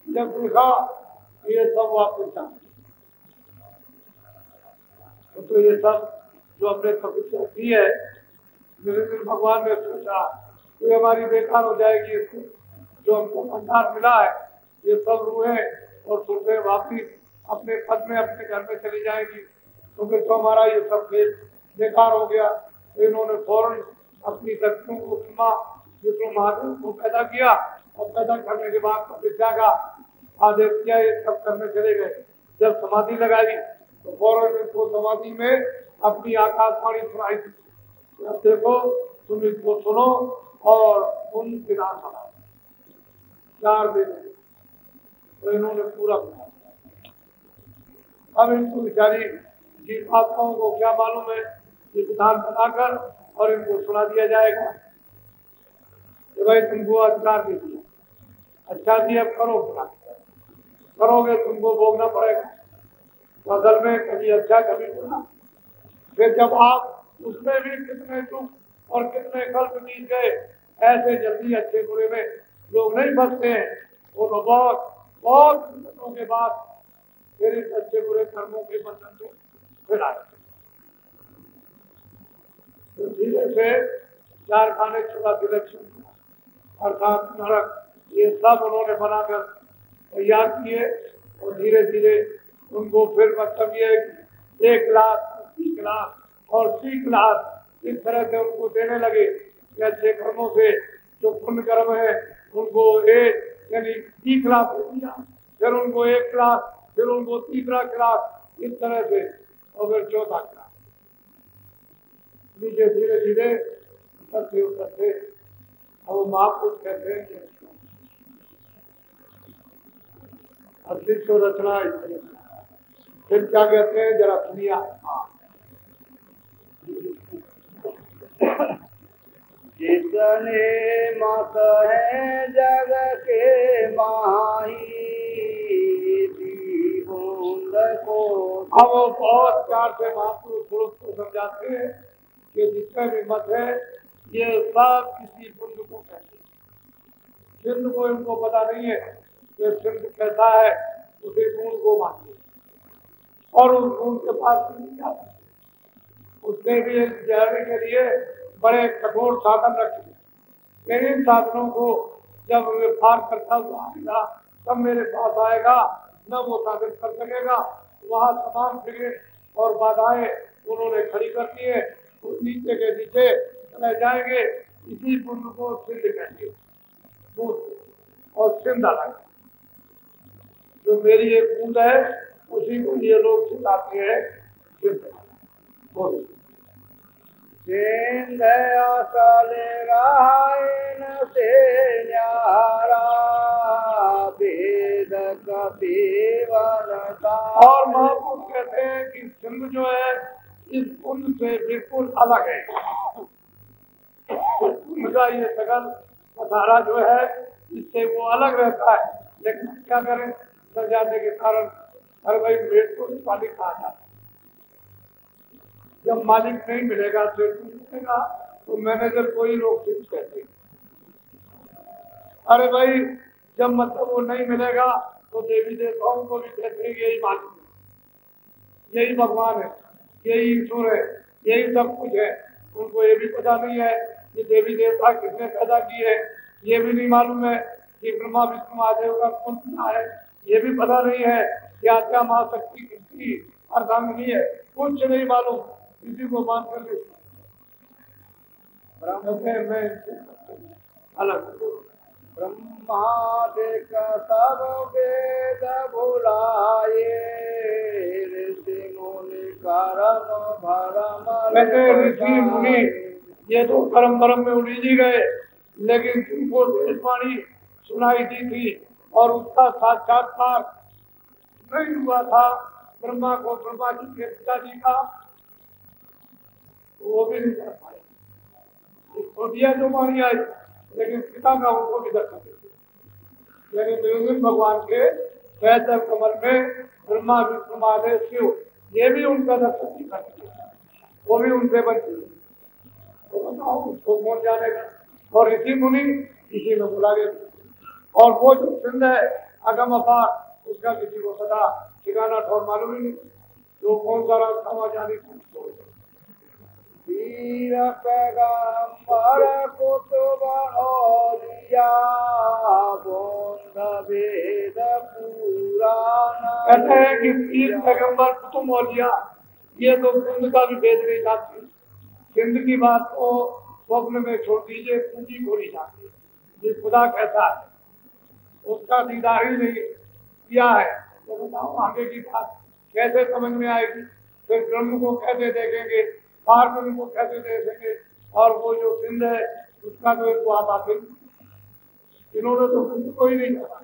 जब देखा ये सब वापस आ, तो ये सब जो हमने तपस्या की है, निरंतर भगवान ने सोचा तो हमारी बेकार हो जाएगी, इसको जो हमको भंडार मिला है ये सब रूहें और सुरते वापिस अपने पद में अपने घर में चली जाएगी, तो फिर तो हमारा ये सब खेल बेकार हो गया। तो इन्होंने फौरन अपनी शक्तियों को सीमा विष्णु महादेव को पैदा किया, और पैदा करने के बाद तपस्या का आदेश किया, ये सब करने चले गए। जब समाधि लगाई तो फौरन इनको समाधि में अपनी आकाशवाणी सुनाई थी, देखो तुम इसको सुनो और तुम विनाश बनाओ। 4 दिन तो इन्होंने पूरा किया। अब इनको बेचारी जीवात्माओं को क्या मालूम है, ये विधान बनाकर और इनको सुना दिया जाएगा कि भाई तुमको अधिकार दे दिया, अच्छा दिया करो, बुरा करोगे तुमको भोगना पड़ेगा। तो असल में कभी अच्छा कभी बुरा, फिर जब आप उसमें भी कितने दुख और कितने कल्प बीत गए, ऐसे जल्दी अच्छे बुरे में लोग नहीं फंसते हैं। वो तो बहुत दिनों के बाद फिर इस अच्छे बुरे कर्मों के बंधन में फिर आए। तो धीरे से 4 खाने छुड़ा दिलक्षण अर्थात नरक, ये सब उन्होंने बनाकर तैयार किए, और धीरे धीरे उनको फिर मतलब ये 1 लाख 30 लाख और 30 लाख इस तरह से उनको देने लगे कि अच्छे कर्मों से जो पुण्य कर्म है उनको 1 यानी 30 लाख दे दिया, फिर उनको 1 लाख, फिर उनको 30 लाख, इस तरह से, और फिर 14 लाख नीचे धीरे धीरे उतरते उतरते। और महापुरुष कहते हैं कि अस्तित्व रचना, फिर क्या कहते हैं जरा सुनिया। जितने मत है जग के माही, बूंद को अब वो बहुत प्यार से महापुरुष पुरुष को समझाते हैं कि जितने भी मत है ये सब किसी बुंद को कहते हैं। सिंध को इनको पता नहीं है कि सिंध कैसा है, उसी बूंद को मानते, और उस बूंद के पास नहीं जाते। उसने भी जाने के लिए बड़े कठोर साधन रखे, लेकिन इन साधनों को जब वे पार करता हुआ आएगा तब मेरे पास आएगा, न वो साधन कर सकेगा। वहाँ तमाम फिक्र और बाधाएं उन्होंने खड़ी कर दी है, तो नीचे के नीचे चले जाएंगे। इसी बुंद को सिंध कहते, और सिंध अलग, जो मेरी एक बूंद है उसी को ये लोग सिखाते हैं सिंध। बोलो सिंध असल रायन से न्यारा, वेद कपिवनता। और महापुरुष कहते हैं कि सिंध जो है इस कुंड से बिल्कुल अलग है। कुंड का ये सगल पथारा जो है इससे वो अलग रहता है, लेकिन क्या करें सर जाने के कारण हर भाई पेट को पानी कहा जाता है। जब मालिक नहीं मिलेगा सेठ नहीं मिलेगा तो मैनेजर को ही लोग फिक्स कहते हैं। अरे भाई जब मतलब वो नहीं मिलेगा तो देवी देवताओं को भी कहते हैं यही मालिक है, यही भगवान है, यही ईश्वर है, यही सब कुछ है। उनको ये भी पता नहीं है कि देवी देवता किसने पैदा किए, ये भी नहीं मालूम है कि ब्रह्मा विष्णु महादेव का कौन पिता है, ये भी पता नहीं है कि आत्या महाशक्ति किसकी अर्धांगिनी है, कुछ नहीं मालूम। किसी को मान कर मैं अलग ब्रह्मादिक सब वेद भुलाए, ऋषि मुनि कर्म भरम कहते ऋषि मुनि ये तो कर्म भरम में उलझी गए, लेकिन जिनको देशवाणी सुनाई दी थी और उसका साक्षात्कार नहीं हुआ था ब्रह्मा को, ब्रह्मा जी के पिताजी का, वो भी नहीं कर पाए। छोटिया जो वाणी आई लेकिन पिता का उनको भी दर्शन दिया। यानी निरंजन भगवान के पैदल कमल में ब्रह्मा विष्णु महादेव शिव ये भी उनका दर्शन नहीं करते, वो भी उनसे बचे। तो बताओ उसको कौन जानेगा। और ऋषि मुनि इसी में बुला गए। और वो जो सिंध है अगम अपार, उसका किसी को पता ठिकाना ठौर मालूम ही नहीं, जो कौन सा रास्ता वहां जाने की। वीर पैगंबर कुतुब औलिया, बोध वेद पुराण। कहते हैं कि वीर पैगंबर कुतुब औलिया ये तो सिंध का भी भेद नहीं जाती। सिंध की बात को स्वप्न में छोड़ दीजिए, पूंजी खोली जाती है। ये खुदा कैसा है उसका दीदार ही नहीं किया है तो बताओ आगे की बात कैसे समझ में आएगी। फिर ब्रह्म को कैसे देखेंगे, पार्वती को कैसे देखेंगे, और वो जो सिंध है उसका तो एक बात आती, इन्होंने तो सिंध को ही नहीं जाना।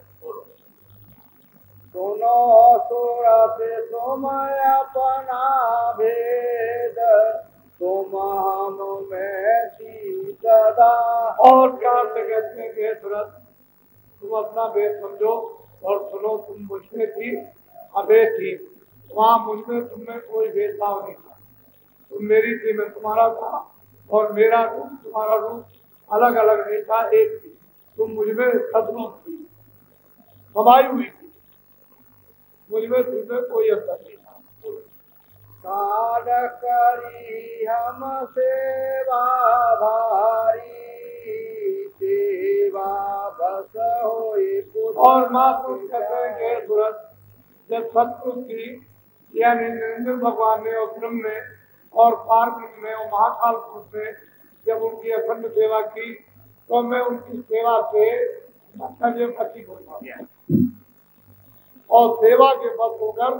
सुनो सुरत तुम अपना भेद, तुम हम में सदा। और प्यार से कहते हैं कि सुरत तुम अपना भेद समझो और सुनो, तुम मुझमें थी अभेद थी, वहां मुझमें तुमने कोई भेदभाव नहीं था। तुम मेरी थी मैं तुम्हारा था, और मेरा रूप तुम्हारा रूप अलग अलग नहीं था, एक थी। तुम मुझमें सदरूप थी, समाई हुई थी, मुझमें तुमने कोई अंतर नहीं था। काल करी हम सेवा भारी, सेवा बस होई और महापुरुष कहते हैं कि सूरत जब सतपुरुष की यानी निरंजन भगवान ने और ब्रह्म ने और पार्वती ने और महाकाल पुरुष ने जब उनकी अखंड सेवा की तो मैं उनकी सेवा से अचीत हो गया और सेवा के बस होकर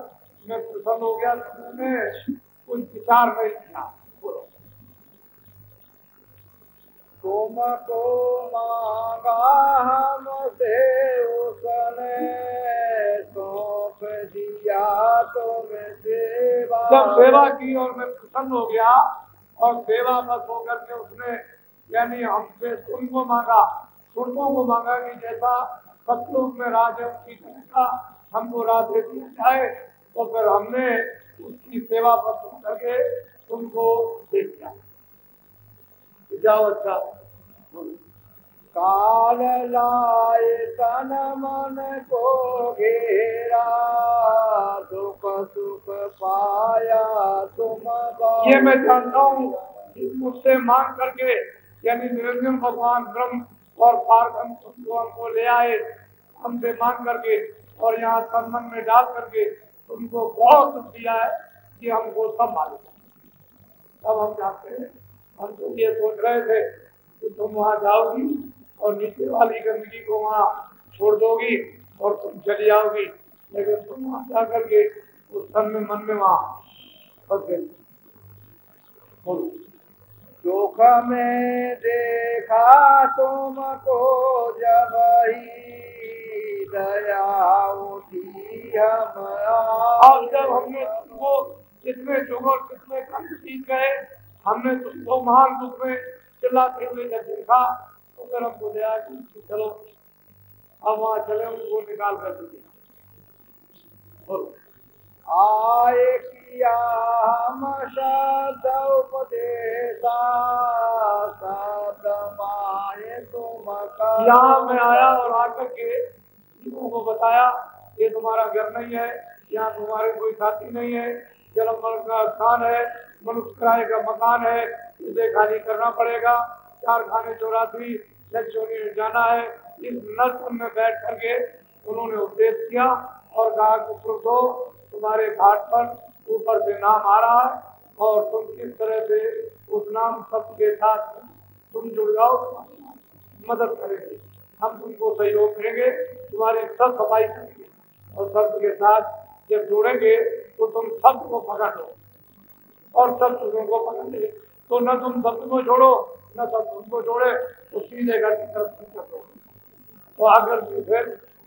मैं प्रसन्न हो गया। मैंने कुछ विचार नहीं किया। तुमको मांगा हमसे उसने, सौंप दिया तुम्हें सेवा। जब सेवा की और मैं प्रसन्न हो गया और सेवा बस होकर के उसने यानी हमसे सुन को मांगा, सुनों को मांगा कि जैसा सतलुज में राज है उसकी तरह हमको राज दे दिया जाए, तो फिर हमने उसकी सेवा बस होकर के उनको दे दिया। जाओ अच्छा। काल लाए तन मन को घेरा, दुख सुख पाया तुम। ये मैं जानता हूँ कि मुझसे मांग करके यानी निरंजन भगवान ब्रह्म और पार्वती हमको ले आए, हमसे मांग करके और यहाँ तन मन में डाल करके तुमको बहुत सुख दिया है कि हमको सब मालूम है। अब हम जानते हैं, हम तो ये सोच रहे थे कि तुम वहाँ जाओगी और नीचे वाली गंदगी को वहाँ छोड़ दोगी और तुम चली आओगी, लेकिन तुम वहाँ जा करके उस तन में मन में वहाँ फंस गई। दुख में देखा तुमको जब ही, दया उठी हम। और जब हमने तुमको कितने जुग और कितने कष्ट जीत गए, हमने तुमको महान दुख में चिल्लाते हुए जब देखा तो फिर हमको दया की चलो अब वहाँ चले उनको निकाल कर दीजिए। आए किया हम शब्द उपदेशा शब्द माए तुम यहाँ मैं आया और आकर के लोगों को बताया ये तुम्हारा घर नहीं है, यहाँ तुम्हारे कोई साथी नहीं है, जन्म मरण का स्थान है, मनुष्य किराए का मकान है, इसे खाली करना पड़ेगा। 4 खाने 84 लक्ष्योनी में जाना है। इस नर्क में बैठ करके उन्होंने उपदेश किया और कहा कि प्रभु तुम्हारे घाट पर ऊपर से नाम आ रहा है और तुम किस तरह से उस नाम शब्द के साथ तुम जुड़ जाओ, मदद करेंगे, हम तुमको सहयोग करेंगे, तुम्हारी सब सफाई करेंगे और शब्द के साथ जब जोड़ेंगे तो तुम शब्द को पकड़ लो और सब तुमको को पकड़ ले। तो न तुम शब्द को छोड़ो न सब तुमको जोड़े तो सीधे घर की तरफ कर दो। तो आकर के फिर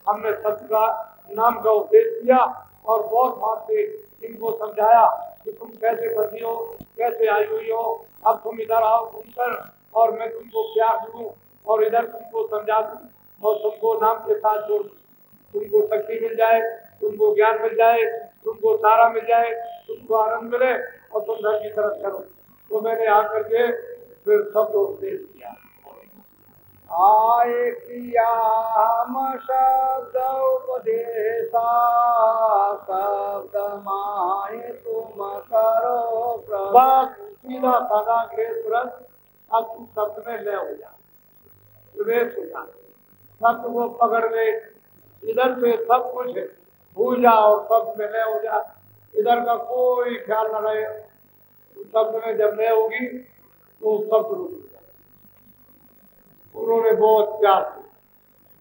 हमने शब्द का नाम का उपदेश किया और बहुत बात से इनको समझाया कि तुम कैसे बची हो, कैसे आई हुई हो, अब तुम इधर आओ घूमकर और मैं तुमको प्यार दूं और इधर तुमको समझा दूं और तुमको नाम के साथ जोड़ दूं, तुमको शक्ति मिल जाए, तुमको ज्ञान मिल जाए, तुमको सारा मिल जाए, तुमको आनंद मिले और तुम घर की तरफ चलो। तो मैंने आकर के फिर सबको उपदेश किया। आए किया हम शब्द उपदेशा शब्द माए तुम करो बस सीधा साधा ग्रेस तुरंत अब तुम शब्द में ले हो जा, प्रवेश हो जा, शब्द को पकड़ ले, इधर से सब कुछ भूल जा और शब्द में ले हो जा, इधर का कोई ख्याल न रहे। शब्द में जब ले होगी तो शब्द रुक जाए। उन्होंने बहुत प्यार से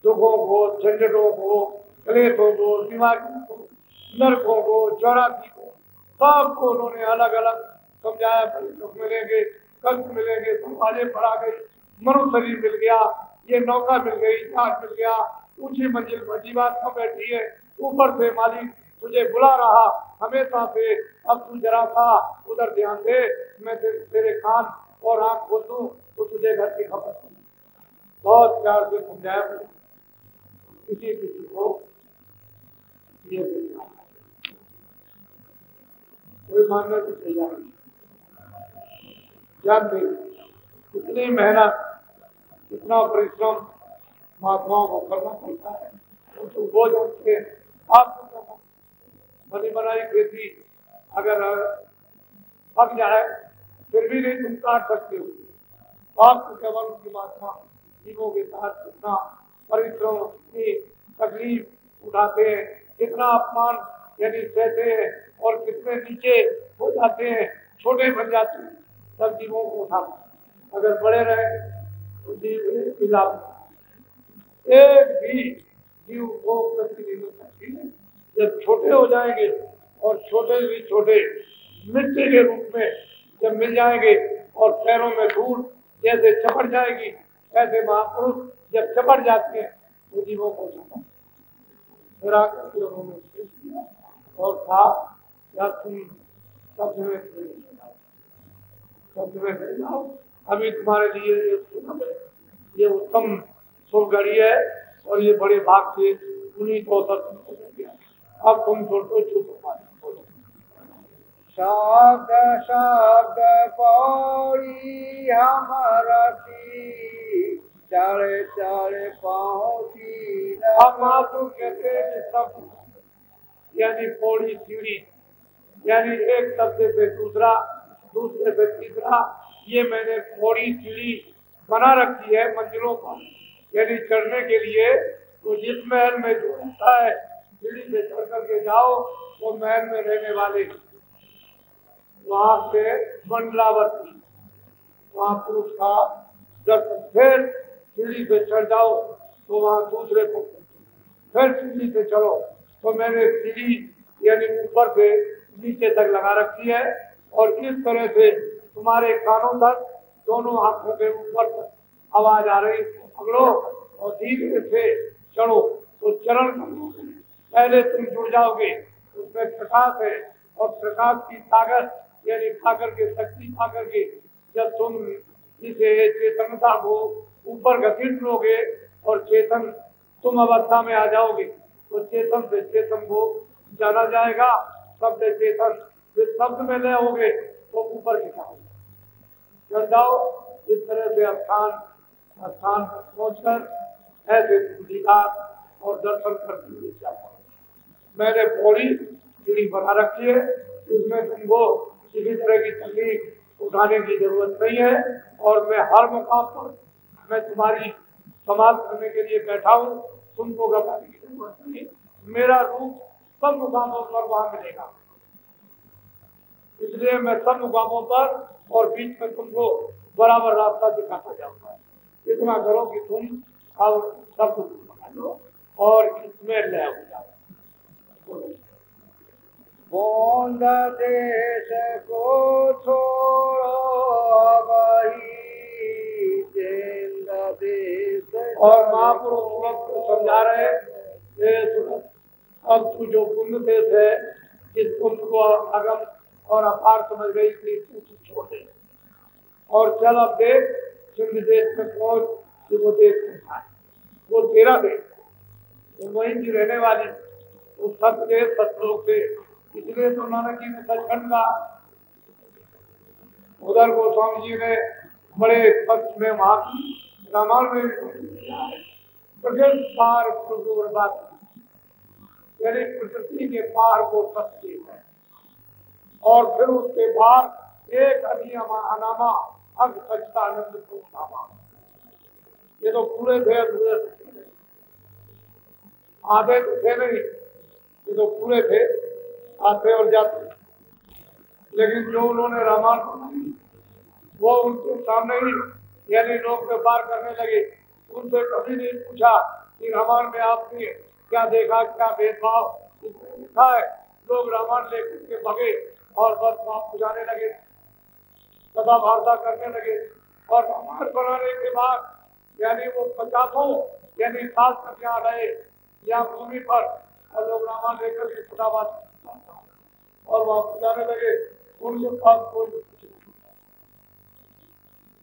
दुखों को, झंझटों को, क्लेशों को, बीमारियों को, नरकों को, चौरासी को, सबको उन्होंने अलग अलग समझाया। दुख मिलेंगे, कष्ट मिलेंगे, तुम आगे बढ़ा गई, मनुष्य शरीर मिल गया, ये नौका मिल गई, जहाज मिल गया, ऊंची मंजिल पर जीवात्मा बैठी है, ऊपर से मालिक तुझे बुला रहा हमेशा से, अब तू जरा सा उधर ध्यान दे, मैं तेरे कान और आंख खोल दूं तो तुझे घर की खबर सुन। बहुत प्यार से समझाया। किसी किसी को ये कोई मानने को तैयार नहीं। जानते कितनी मेहनत, कितना परिश्रम महात्माओं को करना पड़ता है, तो वो जानते हैं। आप बनी बनाई खेती अगर पक जाए फिर भी नहीं तुम काट सकते हो। आपको केवल उनकी महात्मा जीवों के साथ कितना परिश्रम, कितनी तकलीफ उठाते हैं, कितना अपमान यानी सहते हैं और कितने नीचे हो जाते हैं, छोटे बन जाते हैं, सब जीवों को उठाते। अगर बड़े रहे तो जीव खिलाफ एक भी जीव को गति नहीं मिल सकती है। जब छोटे हो जाएंगे और छोटे भी छोटे मिट्टी के रूप में जब मिल जाएंगे और पैरों में धूल जैसे चपट जाएगी, ऐसे महापुरुष जब चपट जाते हैं तो जीवों को चपट फिर आकर के उन्होंने और कहा या तुम शब्द में जाओ, अभी तुम्हारे लिए ये उत्तम शुभ घड़ी है और ये बड़े भाग से उन्हीं को अब तुम छोटो चुप बोलो। शब्द शब्द पौड़ी हम रखी चढ़ चढ़ पहुँची अब महापुरुष कहते हैं कि सब यानी पौड़ी सीढ़ी यानी एक शब्द से दूसरा, दूसरे से तीसरा, ये मैंने पौड़ी सीढ़ी बना रखी है मंजिलों पर, यानी चढ़ने के लिए। तो जिस महल में जो रहता है सीढ़ी से चढ़ करके जाओ वो महल में रहने वाले वहां से मंडलावर्ती वहां पुरुष का दर्शन, फिर सीढ़ी से चढ़ जाओ तो वहां दूसरे को, फिर सीढ़ी से चढ़ो। तो मैंने सीढ़ी यानी ऊपर से नीचे तक लगा रखी है और इस तरह से तुम्हारे कानों तक, दोनों आंखों के ऊपर तक आवाज आ रही, पकड़ो और धीरे से चढ़ो। तो चरण पहले तुम जुड़ जाओगे, उसमें प्रकाश है और प्रकाश की ताकत यानी खाकर के शक्ति पाकर के जब तुम इसे चेतनता को ऊपर घसीट लोगे और चेतन तुम अवस्था में आ जाओगे तो चेतन से चेतन को जाना जाएगा शब्द चेतन, जिस शब्द में ले होगे तो ऊपर की जाओगे। चल जाओ इस तरह से स्थान पर पहुंचकर ऐसे दीदार और दर्शन करते हुए जाओ। मैंने पौड़ी सीढ़ी बना रखी है, इसमें तुमको किसी तरह की तकलीफ उठाने की जरूरत नहीं है। और मैं हर मुकाम पर मैं तुम्हारी संभाल करने के लिए बैठा हूँ, तुमको घबराने की जरूरत नहीं। मेरा रूप सब मुकामों पर वहां मिलेगा, इसलिए मैं सब मुकामों पर और बीच में तुमको बराबर रास्ता दिखाता जाऊंगा। इतना करो कि तुम अब सब कुछ पकड़ लो और इसमें लय हो जाओ। बूंद देश को छोड़ो वही जिंद देश। और महापुरुष सूरत को समझा रहे, अब तू जो पुण्य देश है, इस पुण्य को अगम और अपार समझ गई थी, तू छोड़ दे और चल अब देख सिंध देश में पहुंच कि वो देश कैसा है। वो तेरा देश, वो वहीं की रहने वाली उस सत्य सतलोक से। इसलिए तो नानक जी ने सचखंड का उधर गोस्वामी जी ने बड़े पक्ष में वहां रामायण में पार यानी प्रकृति के पार को सत्य है। और फिर उसके बाद एक अनामा अग सच्चिदानंद को नामा। ये तो पूरे थे अधूरे थे, आधे तो थे नहीं, ये तो पूरे थे, आते और जाते। लेकिन जो उन्होंने रामायण बनाई वो उनके सामने ही यानी लोग व्यापार करने लगे। उनसे कभी नहीं पूछा कि रामायण में आपने क्या देखा, क्या भेदभाव लिखा है। लोग रामायण लेकर के भगे और बस वहां बुझाने लगे, कथा वार्ता करने लगे। और रामायण बनाने के बाद यानी वो 50 यानी 7 तक यहाँ रहे यहाँ भूमि पर, और लोग रामायण लेकर के कथा बात और वहां बुझाने लगे। उनके पास कोई कुछ नहीं।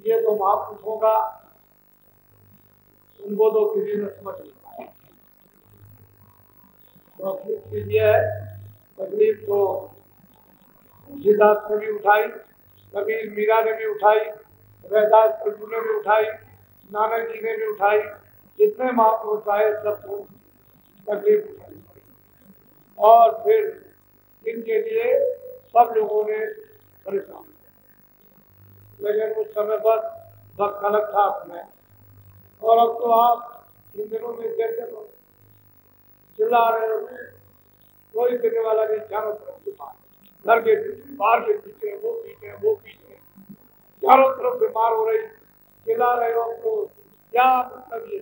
ये तो महापुरुषों का, उनको तो किसी ने समझ नहीं पाया। तो ये तकलीफ तो तुलसीदास ने भी उठाई, कबीर मीरा ने भी उठाई, रैदास प्रभु ने भी उठाई, नानक जी ने भी उठाई। जितने महापुरुष आए सबको तकलीफ उठाई और फिर इनके लिए सब लोगों ने परेशान किया। लेकिन उस समय पर वक्त अलग था अपने। और अब तो आप इन दिनों में जैसे चिल्ला रहे हो, कोई देने वाला नहीं। चारों तरफ से घर के पीछे, बाहर के पीछे, वो पीछे, चारों तरफ से मार हो रही, चिल्ला रहे हो। तो क्या मतलब ये,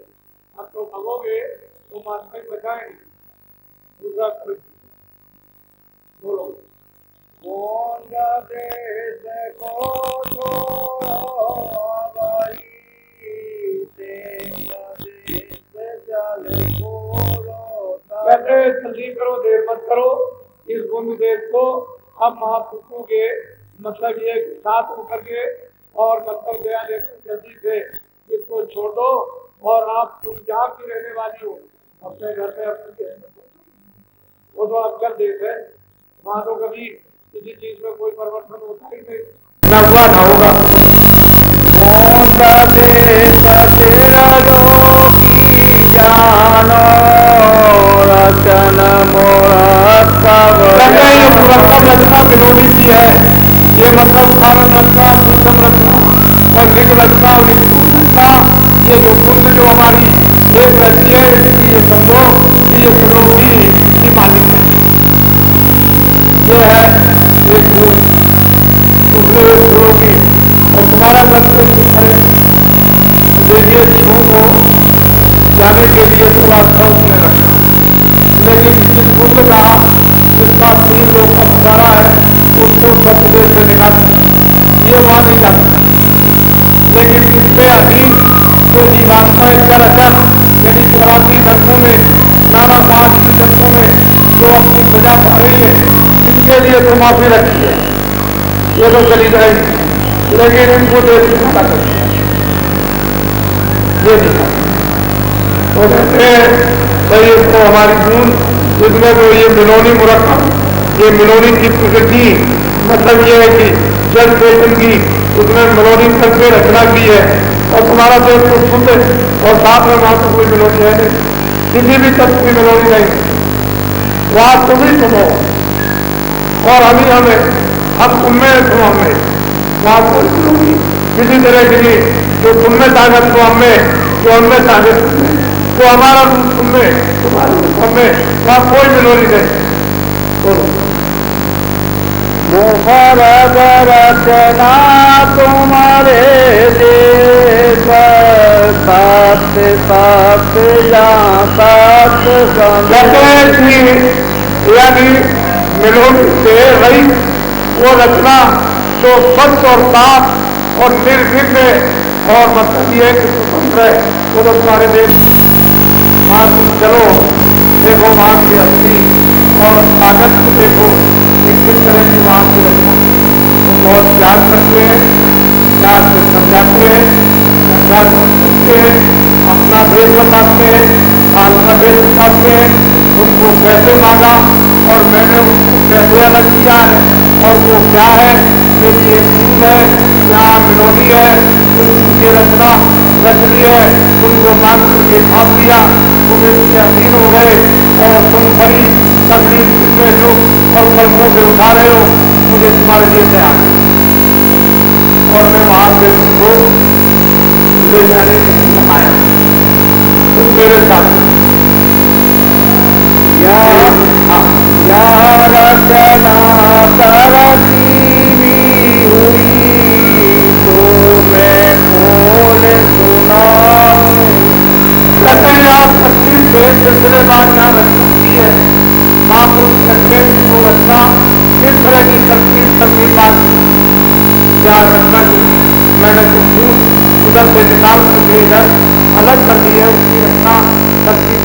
अब तो भगोगे तो महात्मा ही बचाएंगे, दूसरा कोई बोलो। बूंद देश को छोड़ो वही जिंद देश चले बोलो। कहते जल्दी करो, देर मत करो। इस बूंद देश को अब महापुरुषों के मतलब ये साथ होकर के और मतलब गया जल्दी से इसको छोड़ दो। और आप तुम जहाँ की रहने वाली हो अपने घर में अपने वो तो अफजल देश है, वहाँ तो कभी किसी चीज में कोई परिवर्तन होता ही नहीं, ना हुआ ना होगा। बूंद देश तेरा की जानो रचन मुरक्कब। रचना विनोदी की है, ये मतलब कारण रचना, सूक्ष्म रचना और लिंग रचना और रचना। ये जो पुण्य जो हमारी एक रहती है, इसकी ये समझो कि ये श्लोकी की मालिक है। ये है एक गुण, दूसरे श्लोकी। और तुम्हारा लक्ष्य देखिए जीवों को जाने के लिए तो रास्ता उसने रखा, लेकिन जिस पुण्य का जिसका 3 लोग का पुकारा है उसको सत्य से निकाल ये वहां नहीं जाता। लेकिन इसके अधीन जो जीवात्माएं चराचर यानी 84 जन्मों में नाना 5 जन्मों में जो अपनी प्रजा पा रही है, इनके लिए तो माफी रखी है, ये तो चली जाएगी। लेकिन इनको देश की माता करती है, ये नहीं तो कहते हैं भाई इसको हमारी खून इसमें तो ये बिनोनी मुरक्कब ये मिलोनी की प्रकृति मतलब ये है कि जल चेतन की उसमें मिलोनी करके रचना की है और तुम्हारा देश तो शुद्ध और साथ में वहां तो कोई मिलोनी है नहीं, किसी भी तत्व की मिलोनी नहीं, वहां तुम ही तुम हो और हम ही हमें, हम तुम में तुम हमें, वहां कोई मिलोनी किसी तरह की नहीं, जो तुम में ताकत तो हम में, जो हम में ताकत तुम में, तो हमारा रूप तुम में, तुम्हारा रूप हम में, वहां कोई मिलोनी नहीं। मुहरद रचना तुम्हारे देश सात सात जहाँ सात यानी मिलोनी से रही वो रचना जो स्वच्छ और साफ और निर्विघ्न और मतलब ये कि स्वतंत्र है, वो तो तुम्हारे देश वहां तुम चलो देखो वहां की अस्थि और ताकत को देखो किस तरह की वहां की रचना, वो बहुत प्यार करते हैं, प्यार से समझाते हैं, समझते हैं, अपना देश बताते हैं, अपना देश बताते हैं, उनको कैसे मांगा और मैंने उनको कैसे अलग किया है और वो क्या है, मेरी एक टीम है, यहाँ मिलोनी है, तुमकी रचना रच ली है, तुमको मांग करके भाग दिया, तुम इसके अधीन हो गए और तुम बड़ी तकलीफ में जो और कल्पों से उठा रहे हो, मुझे तुम्हारे लिए तैयार और मैं वहां से तुमको ले जाने के लिए आया, तुम मेरे साथ रचना तरती भी हुई तो मैं बोल सुनाऊं। कहते हैं आप पश्चिम देश सिलसिले बात यहाँ रखी है, महापुरुष कहते हैं वो रचना किस तरह की तरकीब बात क्या रचना की, मैंने तो खून उधर से निकाल करके इधर अलग कर दी है, उसकी रचना तरकीब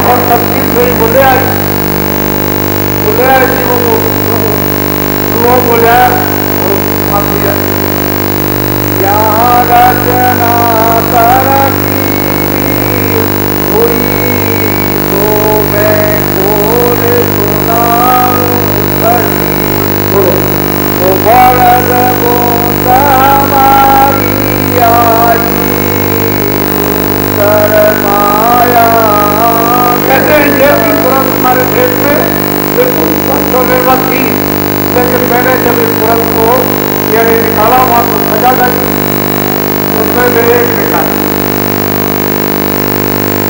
और तरकीब से ही बोले आई जीवों को बोले और दिया यहाँ रचना तरती हुई तो मैं बोल सुनाऊं तो बरद बूंद हमारी आई शरमाया। कहते हैं ये भी तुरंत हमारे देश में बिल्कुल स्पष्ट और निर्भर थी, लेकिन मैंने जब इस तुरंत को यानी निकाला वहां तो सजा गई, उसमें से एक निकाला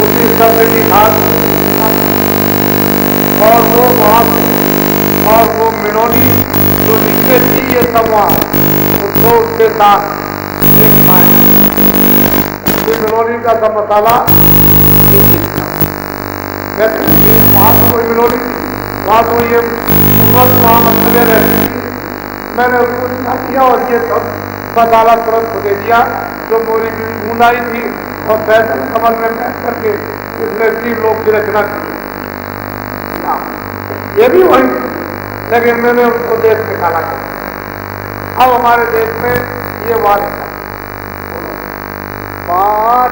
उसी शब्द की खास और वो वहां और वो मिलोनी जो नीचे थी ये सब वहां उसको उसके साथ एक पाया, मिलोनी का सब मसाला कहते हैं वहां तो कोई मिलोनी वहां तो ये वहां मसले रहती, मैंने उसको दिखा दिया और ये सब मसाला तुरंत दे दिया जो मोरी की बूंद आई थी और बैठक कमल में बैठ करके उसने 3 लोग की रचना की, ये भी वही, लेकिन मैंने उसको देश निकाला। अब हमारे देश में ये वाद 5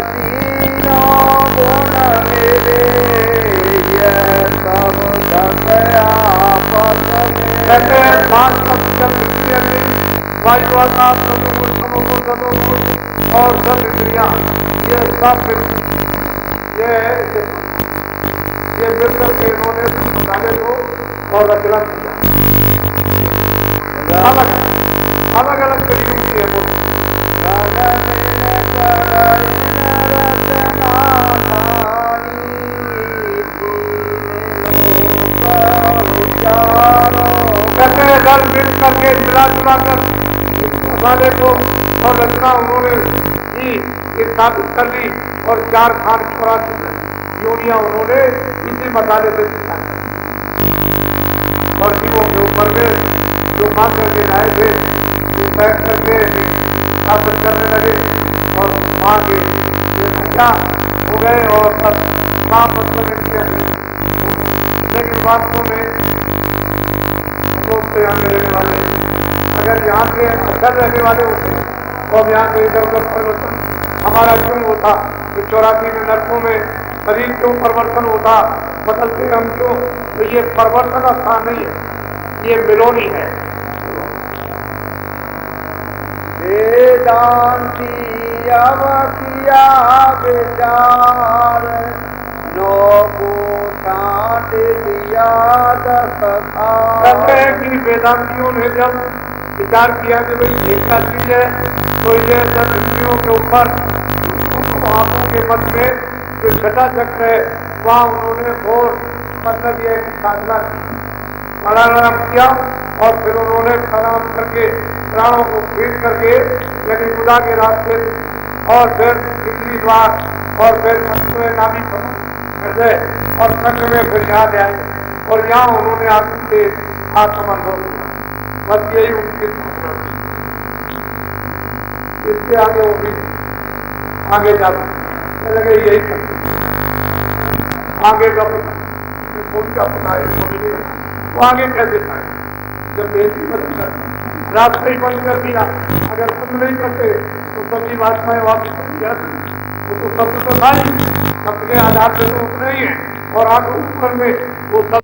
तीनों गुण मेरे यह सब गया आपस में। कहते हैं 5 शब्द वायु आकाश तमोगुण तमोगुण सतोगुण और सब इंद्रियां ये सब ये मिलकर के इन्होंने मसाले को और रचना किया, अलग अलग तरीकों की है बोलो कहते हैं दल मिल करके मिला जुला कर मसाले को और रचना उन्होंने ही स्थापित कर ली और 4 खान 84 योनियां उन्होंने इसी मसाले से सिखा और जीवों के ऊपर में जो मांग करके लाए थे वो बैठ करके शासन करने लगे और वहाँ के ये अच्छा हो गए और सब काम मतलब इनके लेकिन वास्तव में हम लोग तो यहाँ के रहने वाले अगर यहाँ के असल रहने वाले होते और यहाँ के इधर उधर परिवर्तन हमारा क्यों होता कि 84 में नरकों में शरीर क्यों परिवर्तन होता बदलते हम क्यों? तो ये परिवर्तन स्थान नहीं है, ये मिलोनी है। वेदांती अब किया विचार नो को छाट दिया कहते हैं कि वेदांतियों ने जब विचार किया कि भाई ये क्या चीज है, तो ये सब इंद्रियों के ऊपर आंखों के मध्य में जो छठा चक्र है वहाँ उन्होंने घोर मतलब ये साधना की, प्राणायाम किया और फिर उन्होंने प्राणायाम करके प्राणों को भेद करके यानी बुधा के रास्ते और फिर इंद्री द्वार और फिर में नाभि हृदय और चक्र में फिर यहाँ ले आए और यहाँ उन्होंने आत्म से आत्मअनुभव किया। बस यही उनकी साधना थी। इससे आगे वो भी आगे जा लगे यही करते आगे का पता उनका पता है वो आगे कैसे था जब बेटी बंद कर रास्ते ही बंद कर दिया, अगर बंद नहीं करते तो सभी वासनाएं वापस नहीं जाती। वो तो शब्द तो था ही, शब्द के आधार पे तो उतने ही है और आगे ऊपर में वो सब